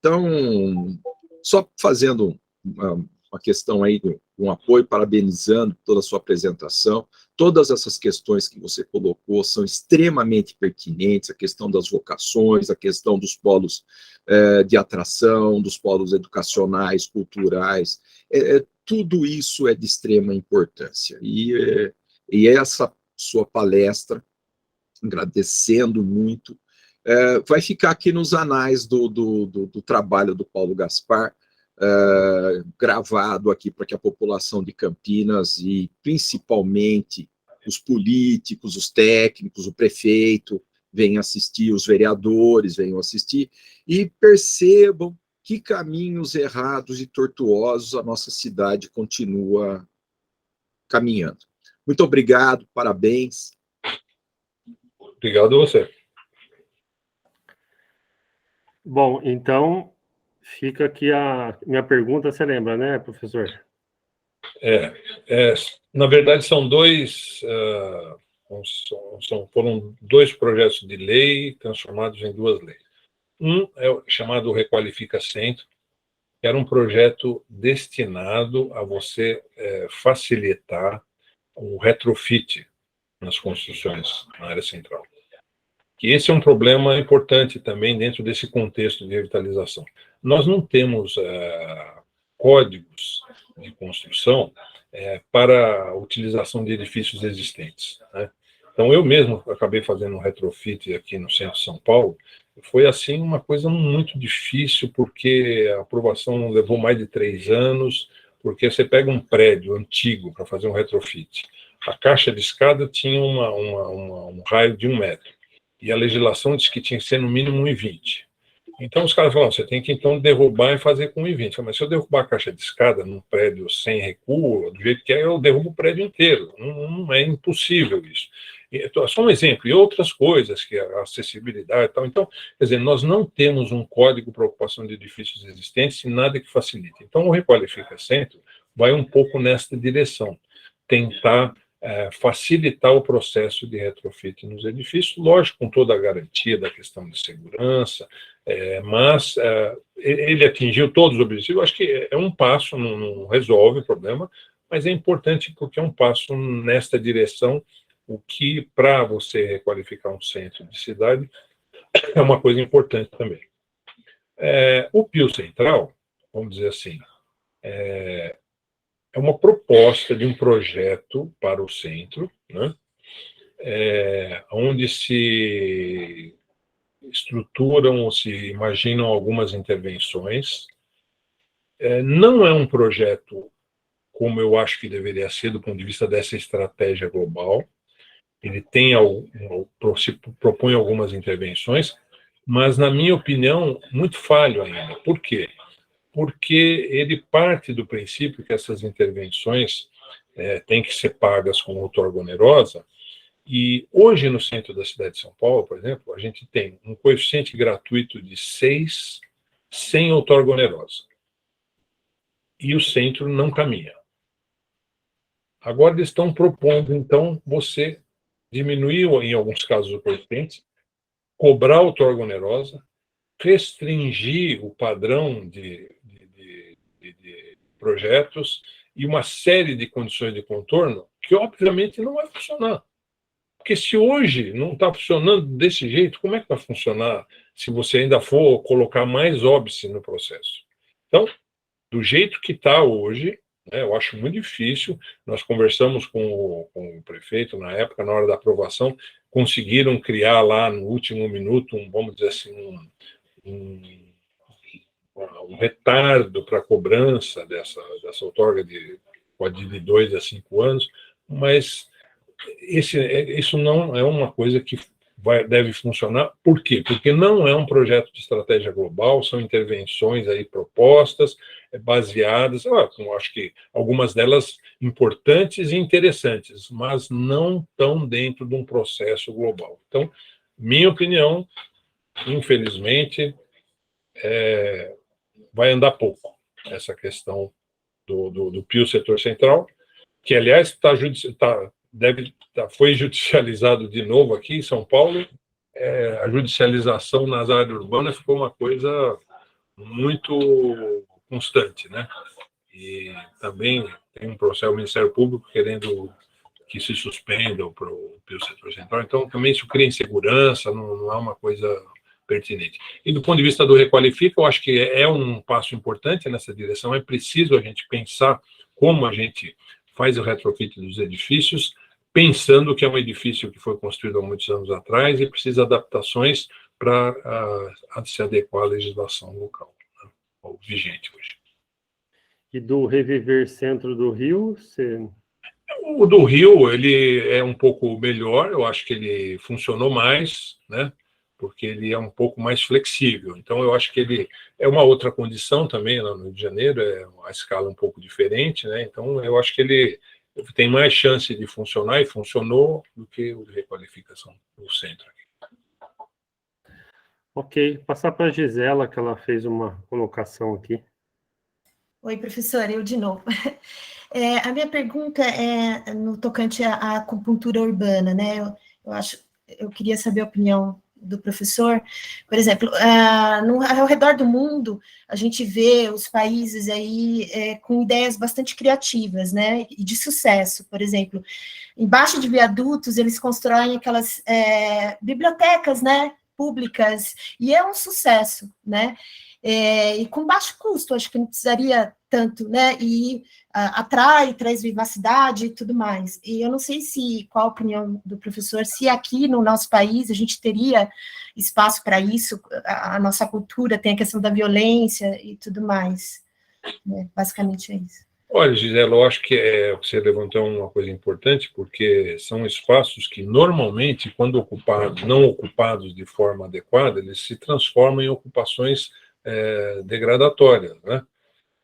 Então, só fazendo uma questão aí de um apoio, parabenizando toda a sua apresentação, todas essas questões que você colocou são extremamente pertinentes, a questão das vocações, a questão dos polos de atração, dos polos educacionais, culturais, tudo isso é de extrema importância. E essa sua palestra, agradecendo muito, vai ficar aqui nos anais do trabalho do Paulo Gaspar, gravado aqui para que a população de Campinas e principalmente os políticos, os técnicos, o prefeito venham assistir, os vereadores venham assistir e percebam que caminhos errados e tortuosos a nossa cidade continua caminhando. Muito obrigado, parabéns. Obrigado a você. Bom, então, fica aqui a minha pergunta, você lembra, né, professor? Na verdade, são foram dois projetos de lei transformados em duas leis. Um é o chamado Requalifica Centro, que era um projeto destinado a você facilitar o retrofit nas construções na área central. Que esse é um problema importante também dentro desse contexto de revitalização. Nós não temos códigos de construção para a utilização de edifícios existentes, né? Então, eu mesmo acabei fazendo um retrofit aqui no centro de São Paulo. Foi, assim, uma coisa muito difícil, porque a aprovação levou mais de 3 anos, porque você pega um prédio antigo para fazer um retrofit. a caixa de escada tinha um raio de 1 metro, e a legislação diz que tinha que ser no mínimo 1,20. Então os caras falaram, você tem que então derrubar e fazer com 1,20. Mas se eu derrubar a caixa de escada num prédio sem recuo, do jeito que é, eu derrubo o prédio inteiro. Não é impossível isso. Só um exemplo, e outras coisas, que a acessibilidade e tal. Então, quer dizer, nós não temos um código para ocupação de edifícios existentes e nada que facilite. Então, o Requalifica Centro vai um pouco nesta direção, tentar facilitar o processo de retrofit nos edifícios, lógico, com toda a garantia da questão de segurança, mas ele atingiu todos os objetivos. Acho que é um passo, não resolve o problema, mas é importante porque é um passo nesta direção, o que, para você requalificar um centro de cidade, é uma coisa importante também. O Pio Central, vamos dizer assim, é uma proposta de um projeto para o centro, né, onde se estruturam ou se imaginam algumas intervenções. Não é um projeto como eu acho que deveria ser do ponto de vista dessa estratégia global. Ele se propõe algumas intervenções, mas, na minha opinião, muito falho ainda. Por quê? Porque ele parte do princípio que essas intervenções têm que ser pagas com outorga onerosa, e hoje, no centro da cidade de São Paulo, por exemplo, a gente tem um coeficiente gratuito de 6 sem outorga onerosa. E o centro não caminha. Agora eles estão propondo, então, você diminuir, em alguns casos, o coeficiente, cobrar outorga onerosa, restringir o padrão de projetos e uma série de condições de contorno que, obviamente, não vai funcionar. Porque se hoje não está funcionando desse jeito, como é que vai funcionar se você ainda for colocar mais óbice no processo? Então, do jeito que está hoje, eu acho muito difícil. Nós conversamos com o prefeito na época, na hora da aprovação, conseguiram criar lá no último minuto, vamos dizer assim, um retardo para a cobrança dessa outorga pode ir de 2 a 5 anos, mas isso não é uma coisa que deve funcionar. Por quê? Porque não é um projeto de estratégia global, são intervenções aí propostas, baseadas, eu acho que algumas delas importantes e interessantes, mas não estão dentro de um processo global. Então, minha opinião, infelizmente, vai andar pouco essa questão do Pio Setor Central, que, aliás, foi judicializado de novo aqui em São Paulo. A judicialização nas áreas urbanas ficou uma coisa muito constante, né? E também tem um processo do Ministério Público querendo que se suspenda o Pio Setor Central. Então, também isso cria insegurança, não é uma coisa pertinente. E do ponto de vista do Requalifica, eu acho que é um passo importante nessa direção. É preciso a gente pensar como a gente faz o retrofit dos edifícios, pensando que é um edifício que foi construído há muitos anos atrás e precisa de adaptações para se adequar à legislação local, né, ou vigente hoje. E do Reviver Centro do Rio, O do Rio, ele é um pouco melhor, eu acho que ele funcionou mais, né, porque ele é um pouco mais flexível. Então, eu acho que ele é uma outra condição também lá no Rio de Janeiro, é uma escala um pouco diferente, né, então eu acho que ele tem mais chance de funcionar, e funcionou, do que o de requalificação do centro aqui. Ok, passar para a Gisela, que ela fez uma colocação aqui. Oi, professor, eu de novo. A minha pergunta é no tocante à acupuntura urbana, né? Eu queria saber a opinião do professor. Por exemplo, ao redor do mundo, a gente vê os países aí com ideias bastante criativas, né? E de sucesso. Por exemplo, embaixo de viadutos, eles constroem aquelas bibliotecas, né? Públicas, e é um sucesso, né? E com baixo custo, acho que não precisaria tanto, né? E traz vivacidade e tudo mais. E eu não sei qual a opinião do professor, se aqui no nosso país a gente teria espaço para isso, a nossa cultura tem a questão da violência e tudo mais. Basicamente é isso. Olha, Gisela, eu acho que você levantou uma coisa importante, porque são espaços que, normalmente, quando ocupados, não ocupados de forma adequada, eles se transformam em ocupações degradatórias, né?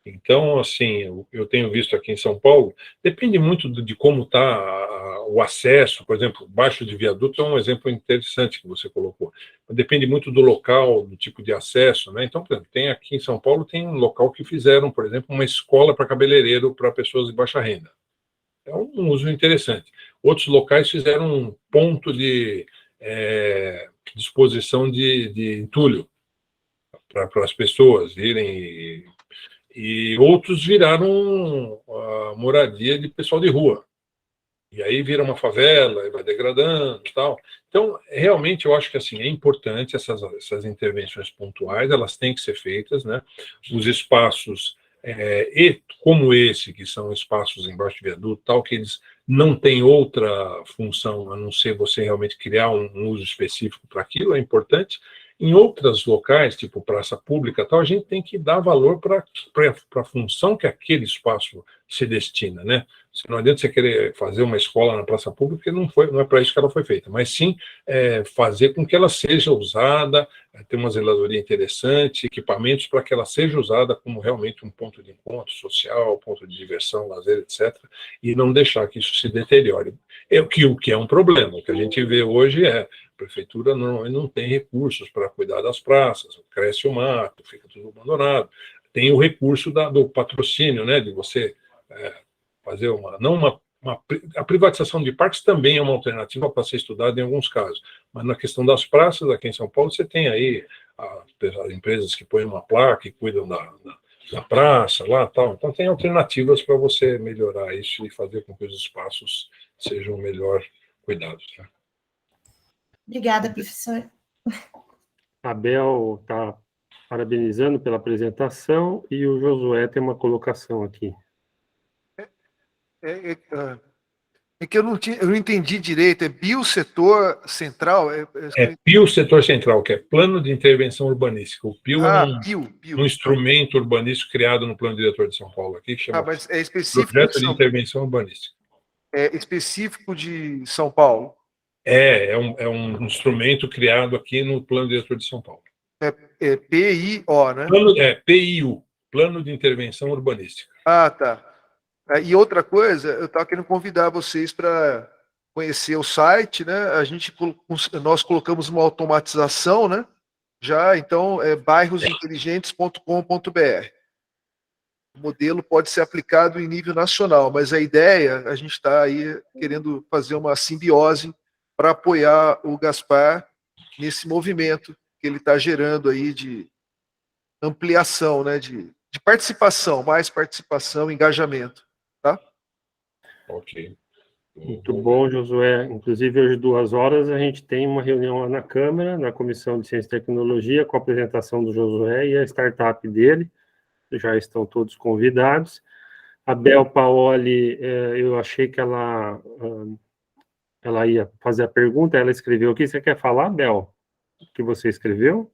Então, assim, eu tenho visto aqui em São Paulo, depende muito de como está o acesso, por exemplo, baixo de viaduto é um exemplo interessante que você colocou. Depende muito do local, do tipo de acesso, né? Então, por exemplo, tem aqui em São Paulo, tem um local que fizeram, por exemplo, uma escola para cabeleireiro para pessoas de baixa renda. É um uso interessante. Outros locais fizeram um ponto de disposição de entulho para as pessoas irem e outros viraram a moradia de pessoal de rua. E aí vira uma favela, e vai degradando e tal. Então, realmente, eu acho que assim, é importante essas intervenções pontuais, elas têm que ser feitas, né? Os espaços, e como esse, que são espaços embaixo de viaduto, tal, que eles não têm outra função a não ser você realmente criar um uso específico para aquilo, é importante. Em outros locais, tipo praça pública, tal, a gente tem que dar valor para a função que aquele espaço se destina, né? Não adianta você querer fazer uma escola na praça pública, porque não é para isso que ela foi feita, mas sim fazer com que ela seja usada, ter uma zeladoria interessante, equipamentos para que ela seja usada como realmente um ponto de encontro social, ponto de diversão, lazer, etc., e não deixar que isso se deteriore. O que é um problema. O que a gente vê hoje a prefeitura não tem recursos para cuidar das praças, cresce o mato, fica tudo abandonado. Tem o recurso do patrocínio, né, de você fazer a privatização de parques também é uma alternativa para ser estudada em alguns casos, mas na questão das praças, aqui em São Paulo, você tem aí as empresas que põem uma placa e cuidam da praça, lá tal. Então, tem alternativas para você melhorar isso e fazer com que os espaços sejam melhor cuidados. Né? Obrigada, professor. A Bel está parabenizando pela apresentação e o Josué tem uma colocação aqui. É que eu não entendi direito, é biosetor central? PIO setor central, que é Plano de Intervenção Urbanística. O PIO é um instrumento urbanístico criado no Plano Diretor de São Paulo, aqui, que chama mas é específico Projeto de Intervenção Urbanística. É específico de São Paulo? É um instrumento criado aqui no Plano Diretor de São Paulo. É PIO, né? PIU, Plano de Intervenção Urbanística. Ah, tá. E outra coisa, eu estava querendo convidar vocês para conhecer o site, né? Nós colocamos uma automatização, né? Já, então, é bairrosinteligentes.com.br. O modelo pode ser aplicado em nível nacional, mas a ideia, a gente está aí querendo fazer uma simbiose para apoiar o Gaspar nesse movimento que ele está gerando aí de ampliação, né? De participação, mais participação, engajamento. Tá? Ok. Muito bom, Josué. Inclusive, hoje, 2h, a gente tem uma reunião lá na Câmara, na Comissão de Ciência e Tecnologia, com a apresentação do Josué e a startup dele. Já estão todos convidados. A Bel Paoli, eu achei que ela ia fazer a pergunta, ela escreveu. O que você quer falar, Bel? O que você escreveu?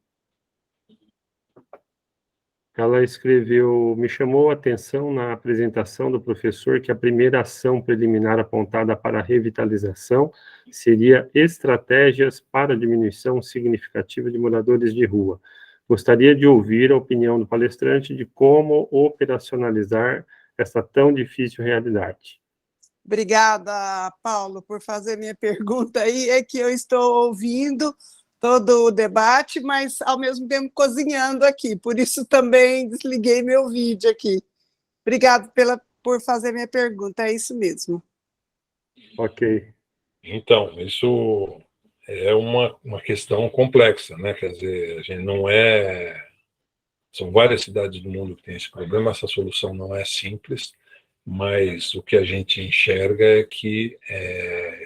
Ela escreveu, me chamou a atenção na apresentação do professor que a primeira ação preliminar apontada para a revitalização seria estratégias para diminuição significativa de moradores de rua. Gostaria de ouvir a opinião do palestrante de como operacionalizar essa tão difícil realidade. Obrigada, Paulo, por fazer minha pergunta aí. É que eu estou ouvindo todo o debate, mas ao mesmo tempo cozinhando aqui, por isso também desliguei meu vídeo aqui. Obrigado por fazer minha pergunta, é isso mesmo. Ok. Então, isso é uma questão complexa, né? Quer dizer, a gente não é... São várias cidades do mundo que têm esse problema, essa solução não é simples, mas o que a gente enxerga é que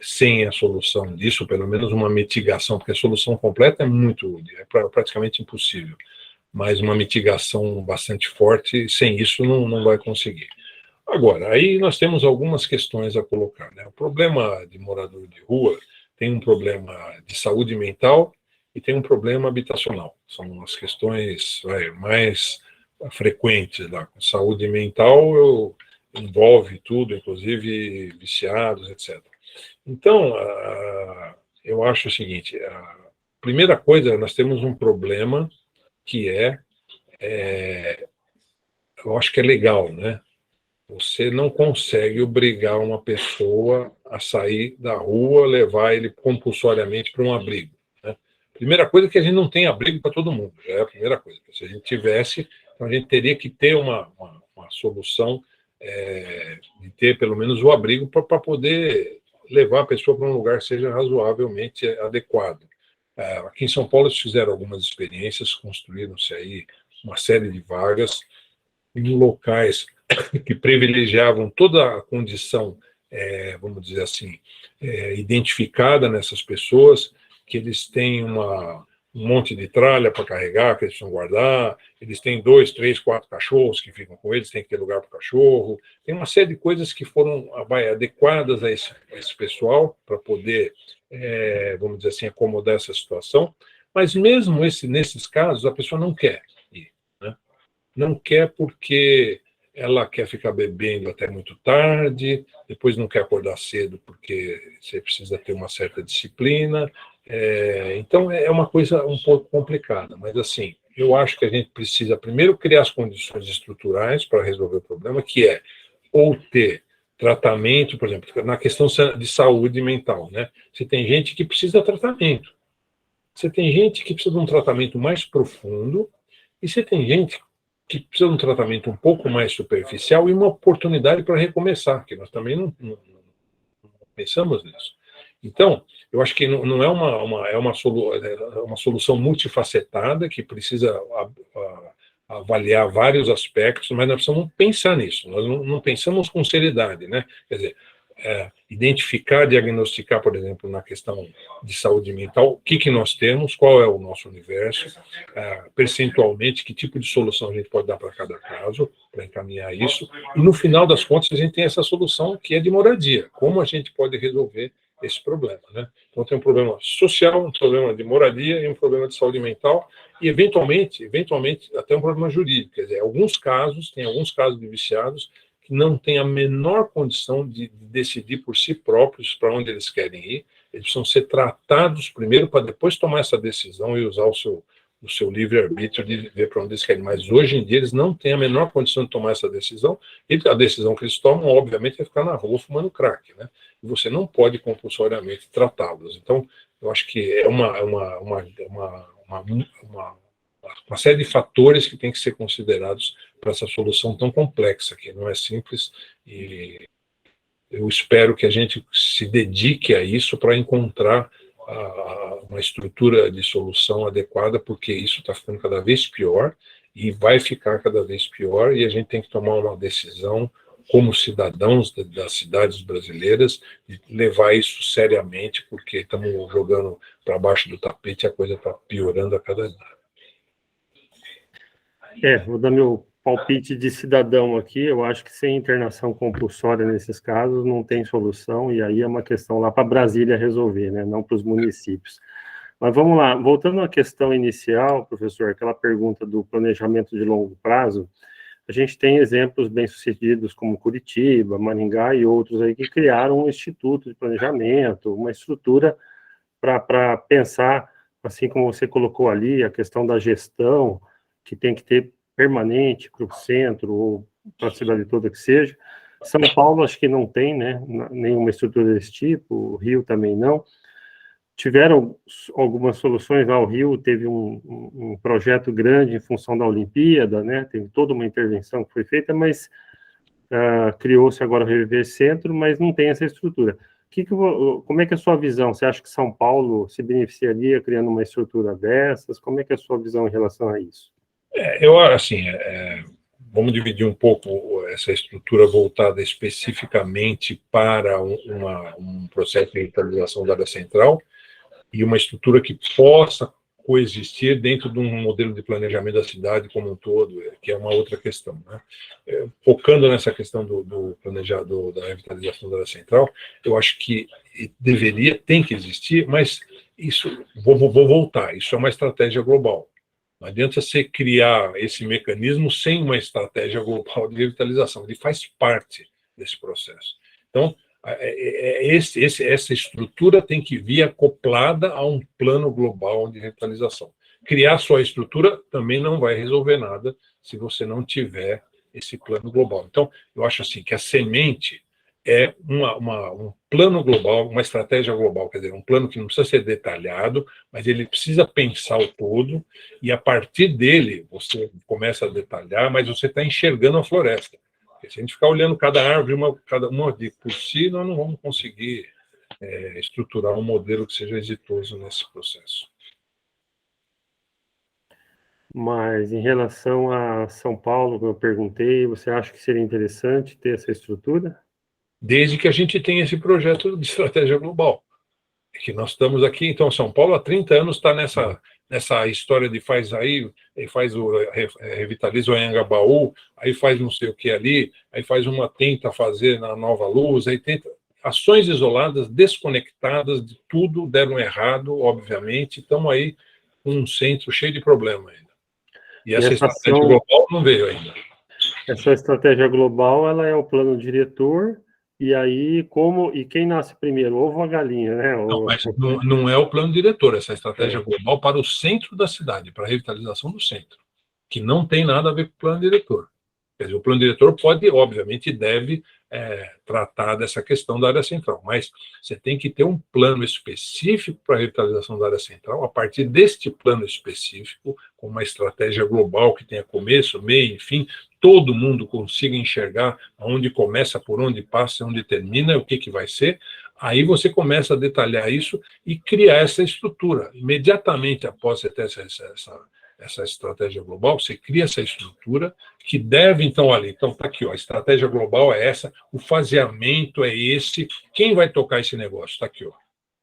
sem a solução disso, pelo menos uma mitigação, porque a solução completa é praticamente impossível, mas uma mitigação bastante forte, sem isso não vai conseguir. Agora, aí nós temos algumas questões a colocar, né? O problema de morador de rua tem um problema de saúde mental e tem um problema habitacional. São as questões mais frequentes lá. Saúde mental, envolve tudo, inclusive viciados, etc. Então, eu acho o seguinte, a primeira coisa, nós temos um problema que eu acho que é legal, né? Você não consegue obrigar uma pessoa a sair da rua, levar ele compulsoriamente para um abrigo, né? Primeira coisa é que a gente não tem abrigo para todo mundo, já é a primeira coisa. Se a gente tivesse, então a gente teria que ter uma solução de ter pelo menos o abrigo para poder levar a pessoa para um lugar que seja razoavelmente adequado. Aqui em São Paulo eles fizeram algumas experiências, construíram-se aí uma série de vagas em locais que privilegiavam toda a condição, vamos dizer assim, identificada nessas pessoas, que eles têm um monte de tralha para carregar, que eles precisam guardar, eles têm 2, 3, 4 cachorros que ficam com eles, tem que ter lugar para o cachorro, tem uma série de coisas que foram adequadas a esse pessoal para poder, vamos dizer assim, acomodar essa situação, mas mesmo nesses casos a pessoa não quer ir, né? Não quer porque ela quer ficar bebendo até muito tarde, depois não quer acordar cedo porque você precisa ter uma certa disciplina. Então, é uma coisa um pouco complicada, mas, assim, eu acho que a gente precisa primeiro criar as condições estruturais para resolver o problema, que é ou ter tratamento, por exemplo, na questão de saúde mental, né? Você tem gente que precisa de tratamento, você tem gente que precisa de um tratamento mais profundo, e você tem gente que precisa de um tratamento um pouco mais superficial e uma oportunidade para recomeçar, que nós também não pensamos nisso. Então, eu acho que não é uma solução multifacetada que precisa avaliar vários aspectos, mas nós precisamos pensar nisso. Nós não pensamos com seriedade, né? Quer dizer, identificar, diagnosticar, por exemplo, na questão de saúde mental, o que nós temos, qual é o nosso universo, percentualmente, que tipo de solução a gente pode dar para cada caso, para encaminhar isso, e no final das contas a gente tem essa solução que é de moradia, como a gente pode resolver esse problema, né? Então tem um problema social, um problema de moradia e um problema de saúde mental e eventualmente até um problema jurídico. Quer dizer, tem alguns casos de viciados que não têm a menor condição de decidir por si próprios para onde eles querem ir. Eles precisam ser tratados primeiro para depois tomar essa decisão e usar o seu livre-arbítrio de ver para onde eles querem. Mas hoje em dia eles não têm a menor condição de tomar essa decisão, e a decisão que eles tomam, obviamente, é ficar na rua fumando crack, né? E você não pode compulsoriamente tratá-los. Então, eu acho que é uma série de fatores que tem que ser considerados para essa solução tão complexa, que não é simples, e eu espero que a gente se dedique a isso para encontrar uma estrutura de solução adequada, porque isso está ficando cada vez pior e vai ficar cada vez pior, e a gente tem que tomar uma decisão como cidadãos das cidades brasileiras, de levar isso seriamente, porque estamos jogando para baixo do tapete e a coisa está piorando a cada dia. Vou dar meu palpite de cidadão aqui. Eu acho que sem internação compulsória nesses casos não tem solução, e aí é uma questão lá para Brasília resolver, né? Não para os municípios. Mas vamos lá, voltando à questão inicial, professor, aquela pergunta do planejamento de longo prazo, a gente tem exemplos bem-sucedidos como Curitiba, Maringá e outros aí que criaram um instituto de planejamento, uma estrutura para pensar, assim como você colocou ali, a questão da gestão, que tem que ter permanente para o centro ou para a cidade toda que seja. São Paulo acho que não tem, né, nenhuma estrutura desse tipo, o Rio também não. Tiveram algumas soluções lá, o Rio teve um projeto grande em função da Olimpíada, né? Teve toda uma intervenção que foi feita, mas criou-se agora o Reviver Centro, mas não tem essa estrutura. Como é que é a sua visão? Você acha que São Paulo se beneficiaria criando uma estrutura dessas? Como é que é a sua visão em relação a isso? Eu, assim, vamos dividir um pouco essa estrutura voltada especificamente para um processo de revitalização da área central, e uma estrutura que possa coexistir dentro de um modelo de planejamento da cidade como um todo, que é uma outra questão, né? Focando nessa questão da revitalização da área central, eu acho que tem que existir, mas isso, vou voltar, isso é uma estratégia global. Não adianta você criar esse mecanismo sem uma estratégia global de revitalização. Ele faz parte desse processo. Então, essa estrutura tem que vir acoplada a um plano global de revitalização. Criar só a estrutura também não vai resolver nada se você não tiver esse plano global. Então, eu acho assim que a semente é um plano global, uma estratégia global, quer dizer, um plano que não precisa ser detalhado, mas ele precisa pensar o todo, e a partir dele você começa a detalhar, mas você está enxergando a floresta. Porque se a gente ficar olhando cada árvore, cada uma por si, nós não vamos conseguir estruturar um modelo que seja exitoso nesse processo. Mas em relação a São Paulo, que eu perguntei, você acha que seria interessante ter essa estrutura? Desde que a gente tenha esse projeto de estratégia global. É que nós estamos aqui, então, São Paulo há 30 anos está nessa história de faz revitaliza o Anhangabaú, aí faz não sei o que ali, aí tenta fazer na Nova Luz, aí tenta ações isoladas, desconectadas de tudo, deram errado, obviamente, estamos aí com um centro cheio de problema ainda. E essa estratégia global não veio ainda. Essa estratégia global, ela é o plano diretor. E aí, quem nasce primeiro, ovo ou a galinha, né? Não, mas não é o plano diretor, essa estratégia global para o centro da cidade, para a revitalização do centro, que não tem nada a ver com o plano diretor. Quer dizer, o plano diretor pode, obviamente, deve tratar dessa questão da área central, mas você tem que ter um plano específico para a revitalização da área central, a partir deste plano específico, com uma estratégia global que tenha começo, meio, enfim, todo mundo consiga enxergar onde começa, por onde passa, onde termina, o que vai ser. Aí você começa a detalhar isso e criar essa estrutura. Imediatamente após você ter essa estratégia global, você cria essa estrutura que deve, então, ali. Então, está aqui, ó, a estratégia global é essa, o faseamento é esse. Quem vai tocar esse negócio? Está aqui, ó.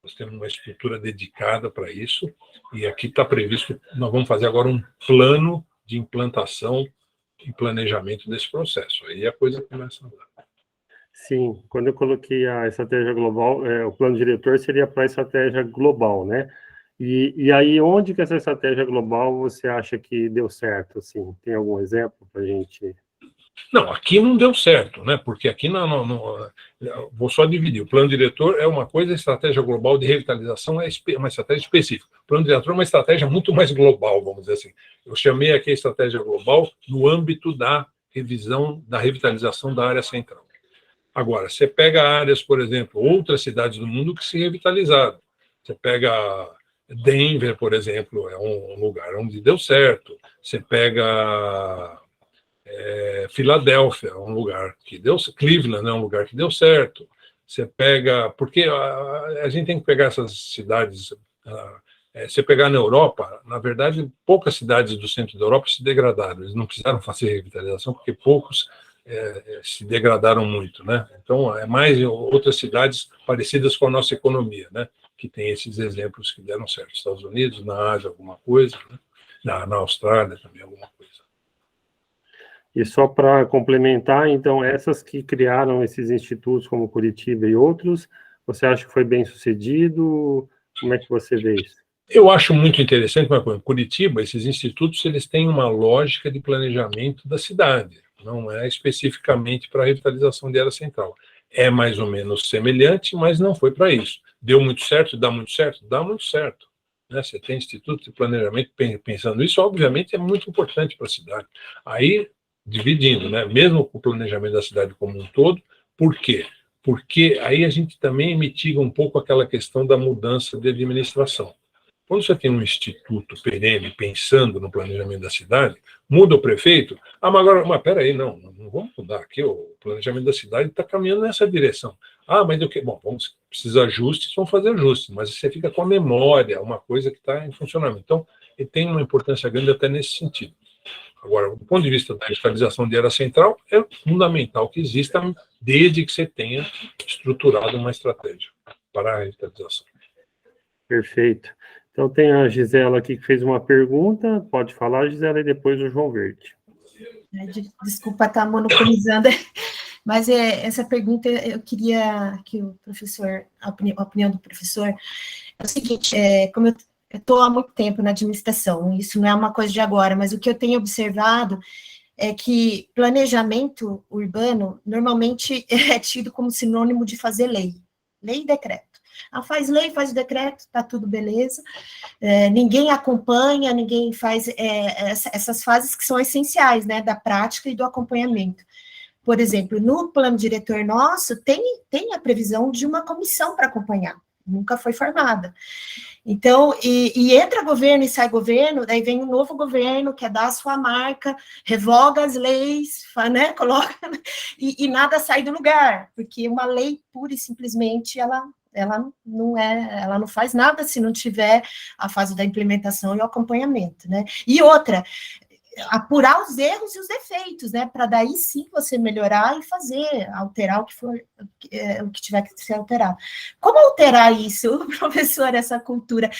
Nós temos uma estrutura dedicada para isso, e aqui está previsto, nós vamos fazer agora um plano de implantação e planejamento desse processo. Aí a coisa começa a andar. Sim, quando eu coloquei a estratégia global, o plano diretor seria para a estratégia global, né? E aí, onde que essa estratégia global você acha que deu certo? Assim, tem algum exemplo para a gente? Não, aqui não deu certo, né? Porque aqui vou só dividir. O plano diretor é uma coisa, a estratégia global de revitalização é uma estratégia específica. O plano diretor é uma estratégia muito mais global, vamos dizer assim. Eu chamei aqui a estratégia global no âmbito da revisão, da revitalização da área central. Agora, você pega áreas, por exemplo, outras cidades do mundo que se revitalizaram. Você pega Denver, por exemplo, é um lugar onde deu certo. Você pega Filadélfia, um lugar que deu certo. Cleveland é um lugar que deu certo. Você pega... Porque a gente tem que pegar essas cidades... você pegar na Europa, na verdade, poucas cidades do centro da Europa se degradaram. Eles não precisaram fazer revitalização porque poucos se degradaram muito, né? Então, é mais outras cidades parecidas com a nossa economia, né? Que tem esses exemplos que deram certo. Estados Unidos, na Ásia, alguma coisa, né? Na Austrália também, alguma coisa. E só para complementar, então, essas que criaram esses institutos como Curitiba e outros, você acha que foi bem sucedido? Como é que você vê isso? Eu acho muito interessante, mas, por exemplo, Curitiba, esses institutos, eles têm uma lógica de planejamento da cidade, não é especificamente para a revitalização de área central. É mais ou menos semelhante, mas não foi para isso. Deu muito certo? Dá muito certo? Dá muito certo. Né? Você tem instituto de planejamento pensando isso, obviamente é muito importante para a cidade. Aí, dividindo, né? Mesmo com o planejamento da cidade como um todo, por quê? Porque aí a gente também mitiga um pouco aquela questão da mudança de administração. Quando você tem um instituto perene pensando no planejamento da cidade, muda o prefeito, mas agora, peraí, não vamos mudar aqui, o planejamento da cidade está caminhando nessa direção. Mas o que? Bom, precisa de ajustes, vamos fazer ajustes, mas você fica com a memória, uma coisa que está em funcionamento. Então, ele tem uma importância grande até nesse sentido. Agora, do ponto de vista da revitalização de área central, é fundamental que exista, desde que você tenha estruturado uma estratégia para a revitalização. Perfeito. Então, tem a Gisela aqui que fez uma pergunta. Pode falar, Gisela, e depois o João Verde. Desculpa estar monopolizando, mas essa pergunta eu queria que o professor, a opinião do professor, é o seguinte, como eu estou há muito tempo na administração, isso não é uma coisa de agora, mas o que eu tenho observado é que planejamento urbano normalmente é tido como sinônimo de fazer lei e decreto. Faz lei, faz o decreto, está tudo beleza, ninguém acompanha, ninguém faz essas fases que são essenciais, né, da prática e do acompanhamento. Por exemplo, no plano diretor nosso, tem a previsão de uma comissão para acompanhar, nunca foi formada. Então, e entra governo e sai governo, daí vem um novo governo, quer dar a sua marca, revoga as leis, né, coloca, e nada sai do lugar, porque uma lei, pura e simplesmente, ela não faz nada se não tiver a fase da implementação e o acompanhamento, né? E outra, apurar os erros e os defeitos, né? Para daí sim você melhorar e fazer, alterar o que tiver que ser alterado. Como alterar isso, professor, essa cultura?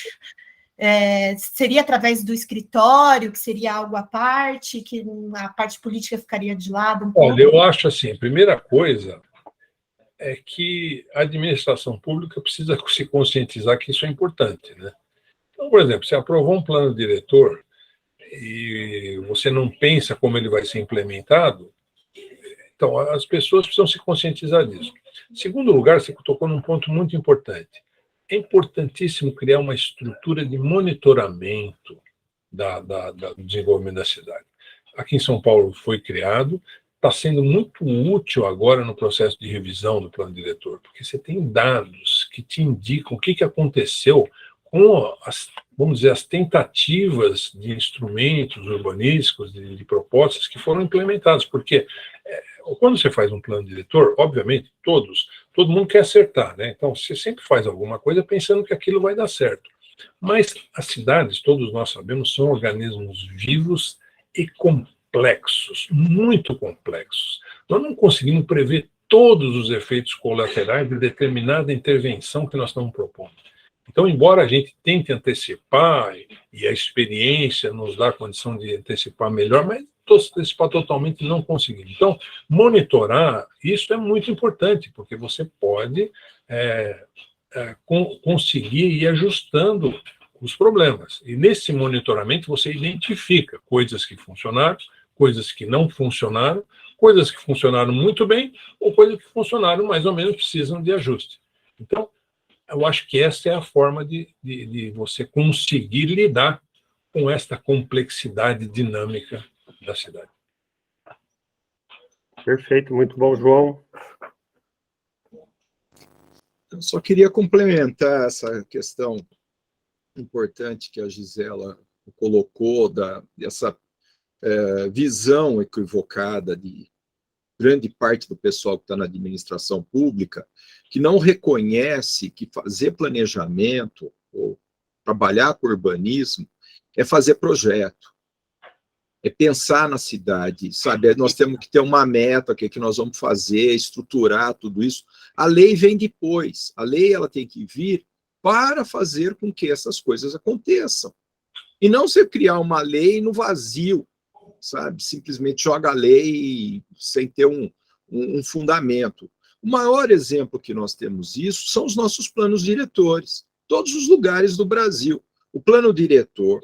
Seria através do escritório, que seria algo à parte, que a parte política ficaria de lado um pouco? Olha, eu acho assim, a primeira coisa é que a administração pública precisa se conscientizar que isso é importante, né? Então, por exemplo, você aprovou um plano diretor e você não pensa como ele vai ser implementado, então as pessoas precisam se conscientizar disso. Em segundo lugar, você tocou num ponto muito importante. É importantíssimo criar uma estrutura de monitoramento do desenvolvimento da cidade. Aqui em São Paulo foi criado, está sendo muito útil agora no processo de revisão do plano diretor, porque você tem dados que te indicam o que aconteceu com vamos dizer, as tentativas de instrumentos urbanísticos, de propostas que foram implementadas, porque quando você faz um plano diretor, obviamente, todo mundo quer acertar, né? Então, você sempre faz alguma coisa pensando que aquilo vai dar certo. Mas as cidades, todos nós sabemos, são organismos vivos e complexos, muito complexos. Nós não conseguimos prever todos os efeitos colaterais de determinada intervenção que nós estamos propondo. Então, embora a gente tente antecipar, e a experiência nos dá a condição de antecipar melhor, mas antecipar totalmente não conseguimos. Então, monitorar, isso é muito importante, porque você pode conseguir ir ajustando os problemas. E nesse monitoramento você identifica coisas que funcionaram, coisas que não funcionaram, coisas que funcionaram muito bem, ou coisas que funcionaram mais ou menos, precisam de ajuste. Então, eu acho que essa é a forma de você conseguir lidar com esta complexidade dinâmica da cidade. Perfeito, muito bom, João. Eu só queria complementar essa questão importante que a Gisela colocou, dessa visão equivocada de grande parte do pessoal que está na administração pública, que não reconhece que fazer planejamento ou trabalhar com urbanismo é fazer projeto, é pensar na cidade, sabe? Nós temos que ter uma meta, o que nós vamos fazer, estruturar tudo isso. A lei vem depois, a lei ela tem que vir para fazer com que essas coisas aconteçam. E não você criar uma lei no vazio, sabe? Simplesmente joga a lei sem ter um fundamento. O maior exemplo que nós temos isso são os nossos planos diretores, todos os lugares do Brasil. O plano diretor,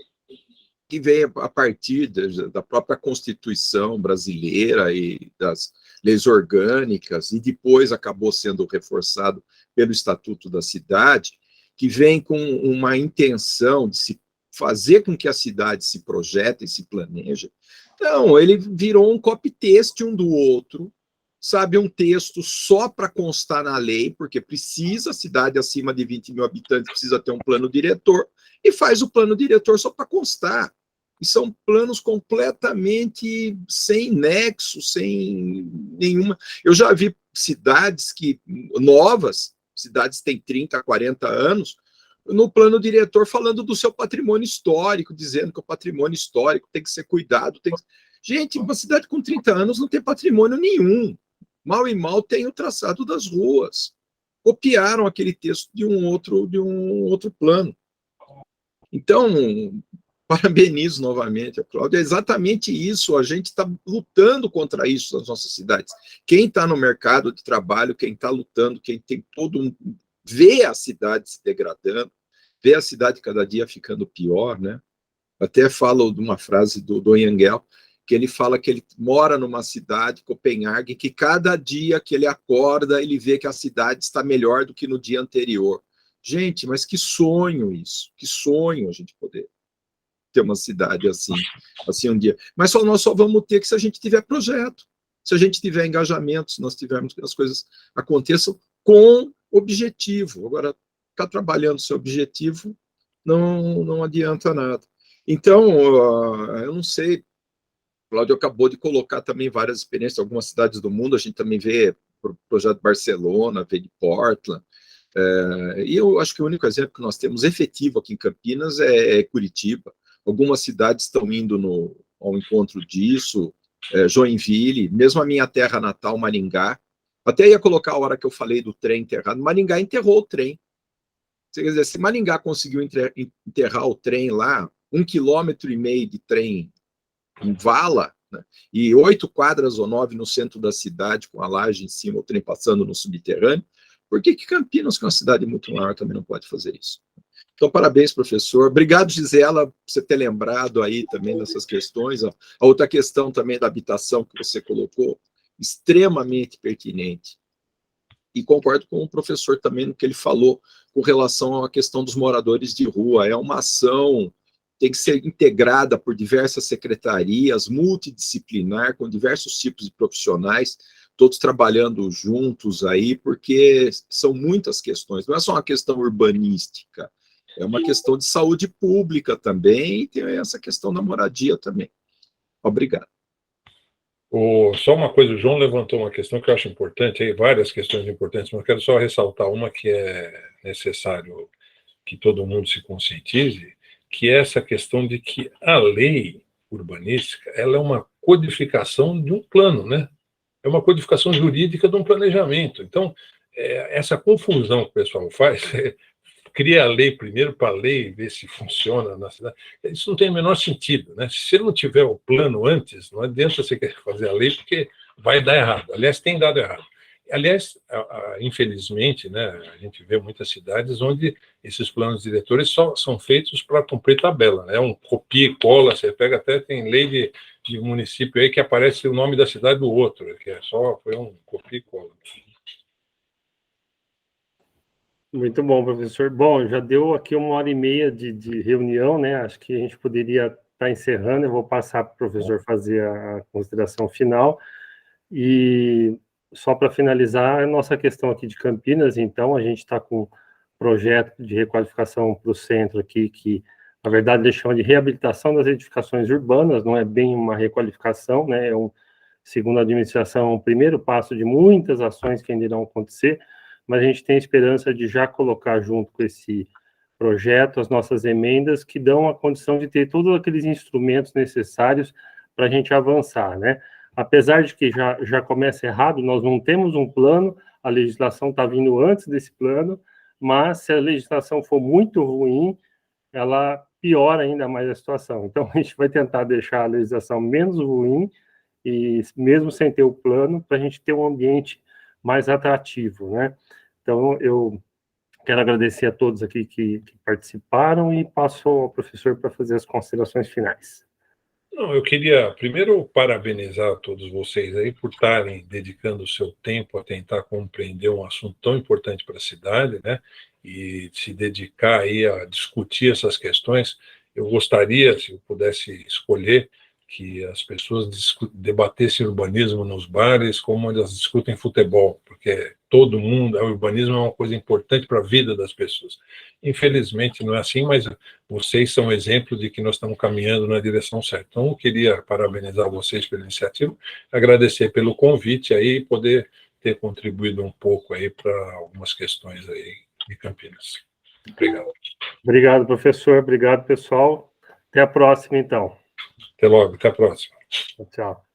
que veio a partir da própria Constituição brasileira e das leis orgânicas, e depois acabou sendo reforçado pelo Estatuto da Cidade, que vem com uma intenção de se fazer com que a cidade se projete e se planeje. Então, ele virou um copy-paste um do outro, sabe, um texto só para constar na lei, porque precisa, a cidade acima de 20 mil habitantes precisa ter um plano diretor, e faz o plano diretor só para constar. E são planos completamente sem nexo, sem nenhuma... Eu já vi cidades novas, cidades que têm 30, 40 anos, no plano diretor falando do seu patrimônio histórico, dizendo que o patrimônio histórico tem que ser cuidado. Gente, uma cidade com 30 anos não tem patrimônio nenhum. Mal e mal tem o traçado das ruas. Copiaram aquele texto de um outro plano. Então, parabenizo novamente a Cláudia. É exatamente isso, a gente está lutando contra isso nas nossas cidades. Quem está no mercado de trabalho, quem está lutando, quem tem vê a cidade se degradando, vê a cidade cada dia ficando pior, né? Até falo de uma frase do Yangel, que ele fala que ele mora numa cidade, Copenhague, que cada dia que ele acorda, ele vê que a cidade está melhor do que no dia anterior. Gente, mas que sonho isso, que sonho a gente poder ter uma cidade assim um dia. Mas nós só vamos ter que se a gente tiver projeto, se a gente tiver engajamento, se nós tivermos que as coisas aconteçam com objetivo. Agora, ficar trabalhando sem objetivo não adianta nada. Então, eu não sei, o Cláudio acabou de colocar também várias experiências em algumas cidades do mundo, a gente também vê o projeto de Barcelona, vê de Portland, e eu acho que o único exemplo que nós temos efetivo aqui em Campinas é Curitiba. Algumas cidades estão indo ao encontro disso, Joinville, mesmo a minha terra natal, Maringá. Até ia colocar a hora que eu falei do trem enterrado, Maringá enterrou o trem. Quer dizer, se Maringá conseguiu enterrar o trem lá, 1,5 km de trem em vala, né, e 8 quadras ou 9 no centro da cidade, com a laje em cima, o trem passando no subterrâneo, por que Campinas, que é uma cidade muito maior, também não pode fazer isso? Então, parabéns, professor. Obrigado, Gisela, por você ter lembrado aí também dessas questões. A outra questão também da habitação que você colocou, extremamente pertinente. E concordo com o professor também no que ele falou com relação à questão dos moradores de rua. É uma ação, tem que ser integrada por diversas secretarias, multidisciplinar, com diversos tipos de profissionais, todos trabalhando juntos aí, porque são muitas questões. Não é só uma questão urbanística, é uma questão de saúde pública também, e tem essa questão da moradia também. Obrigado. Só uma coisa, o João levantou uma questão que eu acho importante, aí várias questões importantes, mas eu quero só ressaltar uma que é necessário que todo mundo se conscientize, que é essa questão de que a lei urbanística, ela é uma codificação de um plano, né? É uma codificação jurídica de um planejamento. Então, essa confusão que o pessoal faz, cria a lei primeiro para a lei ver se funciona na cidade. Isso não tem o menor sentido, né? Se você não tiver o plano antes, não adianta você querer fazer a lei, porque vai dar errado. Aliás, tem dado errado. Aliás, infelizmente, né, a gente vê muitas cidades onde esses planos diretores só são feitos para cumprir tabela, né? Um copia e cola, você pega até, tem lei de município aí que aparece o nome da cidade do outro, que foi um copia e cola. Muito bom, professor. Bom, já deu aqui 1h30 de reunião, né? Acho que a gente poderia estar encerrando. Eu vou passar para o professor fazer a consideração final. E só para finalizar, a nossa questão aqui de Campinas, então, a gente está com um projeto de requalificação para o centro aqui, que, na verdade, eles chamam de reabilitação das edificações urbanas, não é bem uma requalificação, né? Segundo a administração, o primeiro passo de muitas ações que ainda irão acontecer, mas a gente tem a esperança de já colocar junto com esse projeto as nossas emendas que dão a condição de ter todos aqueles instrumentos necessários para a gente avançar, né? Apesar de que já começa errado, nós não temos um plano, a legislação está vindo antes desse plano, mas se a legislação for muito ruim, ela piora ainda mais a situação. Então, a gente vai tentar deixar a legislação menos ruim, e mesmo sem ter o plano, para a gente ter um ambiente mais atrativo, né? Então, eu quero agradecer a todos aqui que participaram e passo ao professor para fazer as considerações finais. Não, eu queria primeiro parabenizar todos vocês aí por estarem dedicando o seu tempo a tentar compreender um assunto tão importante para a cidade, né? E se dedicar aí a discutir essas questões. Eu gostaria, se eu pudesse escolher, que as pessoas debatessem urbanismo nos bares como elas discutem futebol, porque todo mundo, o urbanismo é uma coisa importante para a vida das pessoas. Infelizmente não é assim, mas vocês são exemplo de que nós estamos caminhando na direção certa. Então, eu queria parabenizar vocês pela iniciativa, agradecer pelo convite aí e poder ter contribuído um pouco aí para algumas questões aí de Campinas. Obrigado. Obrigado, professor. Obrigado, pessoal. Até a próxima, então. Até logo, até a próxima. Tchau.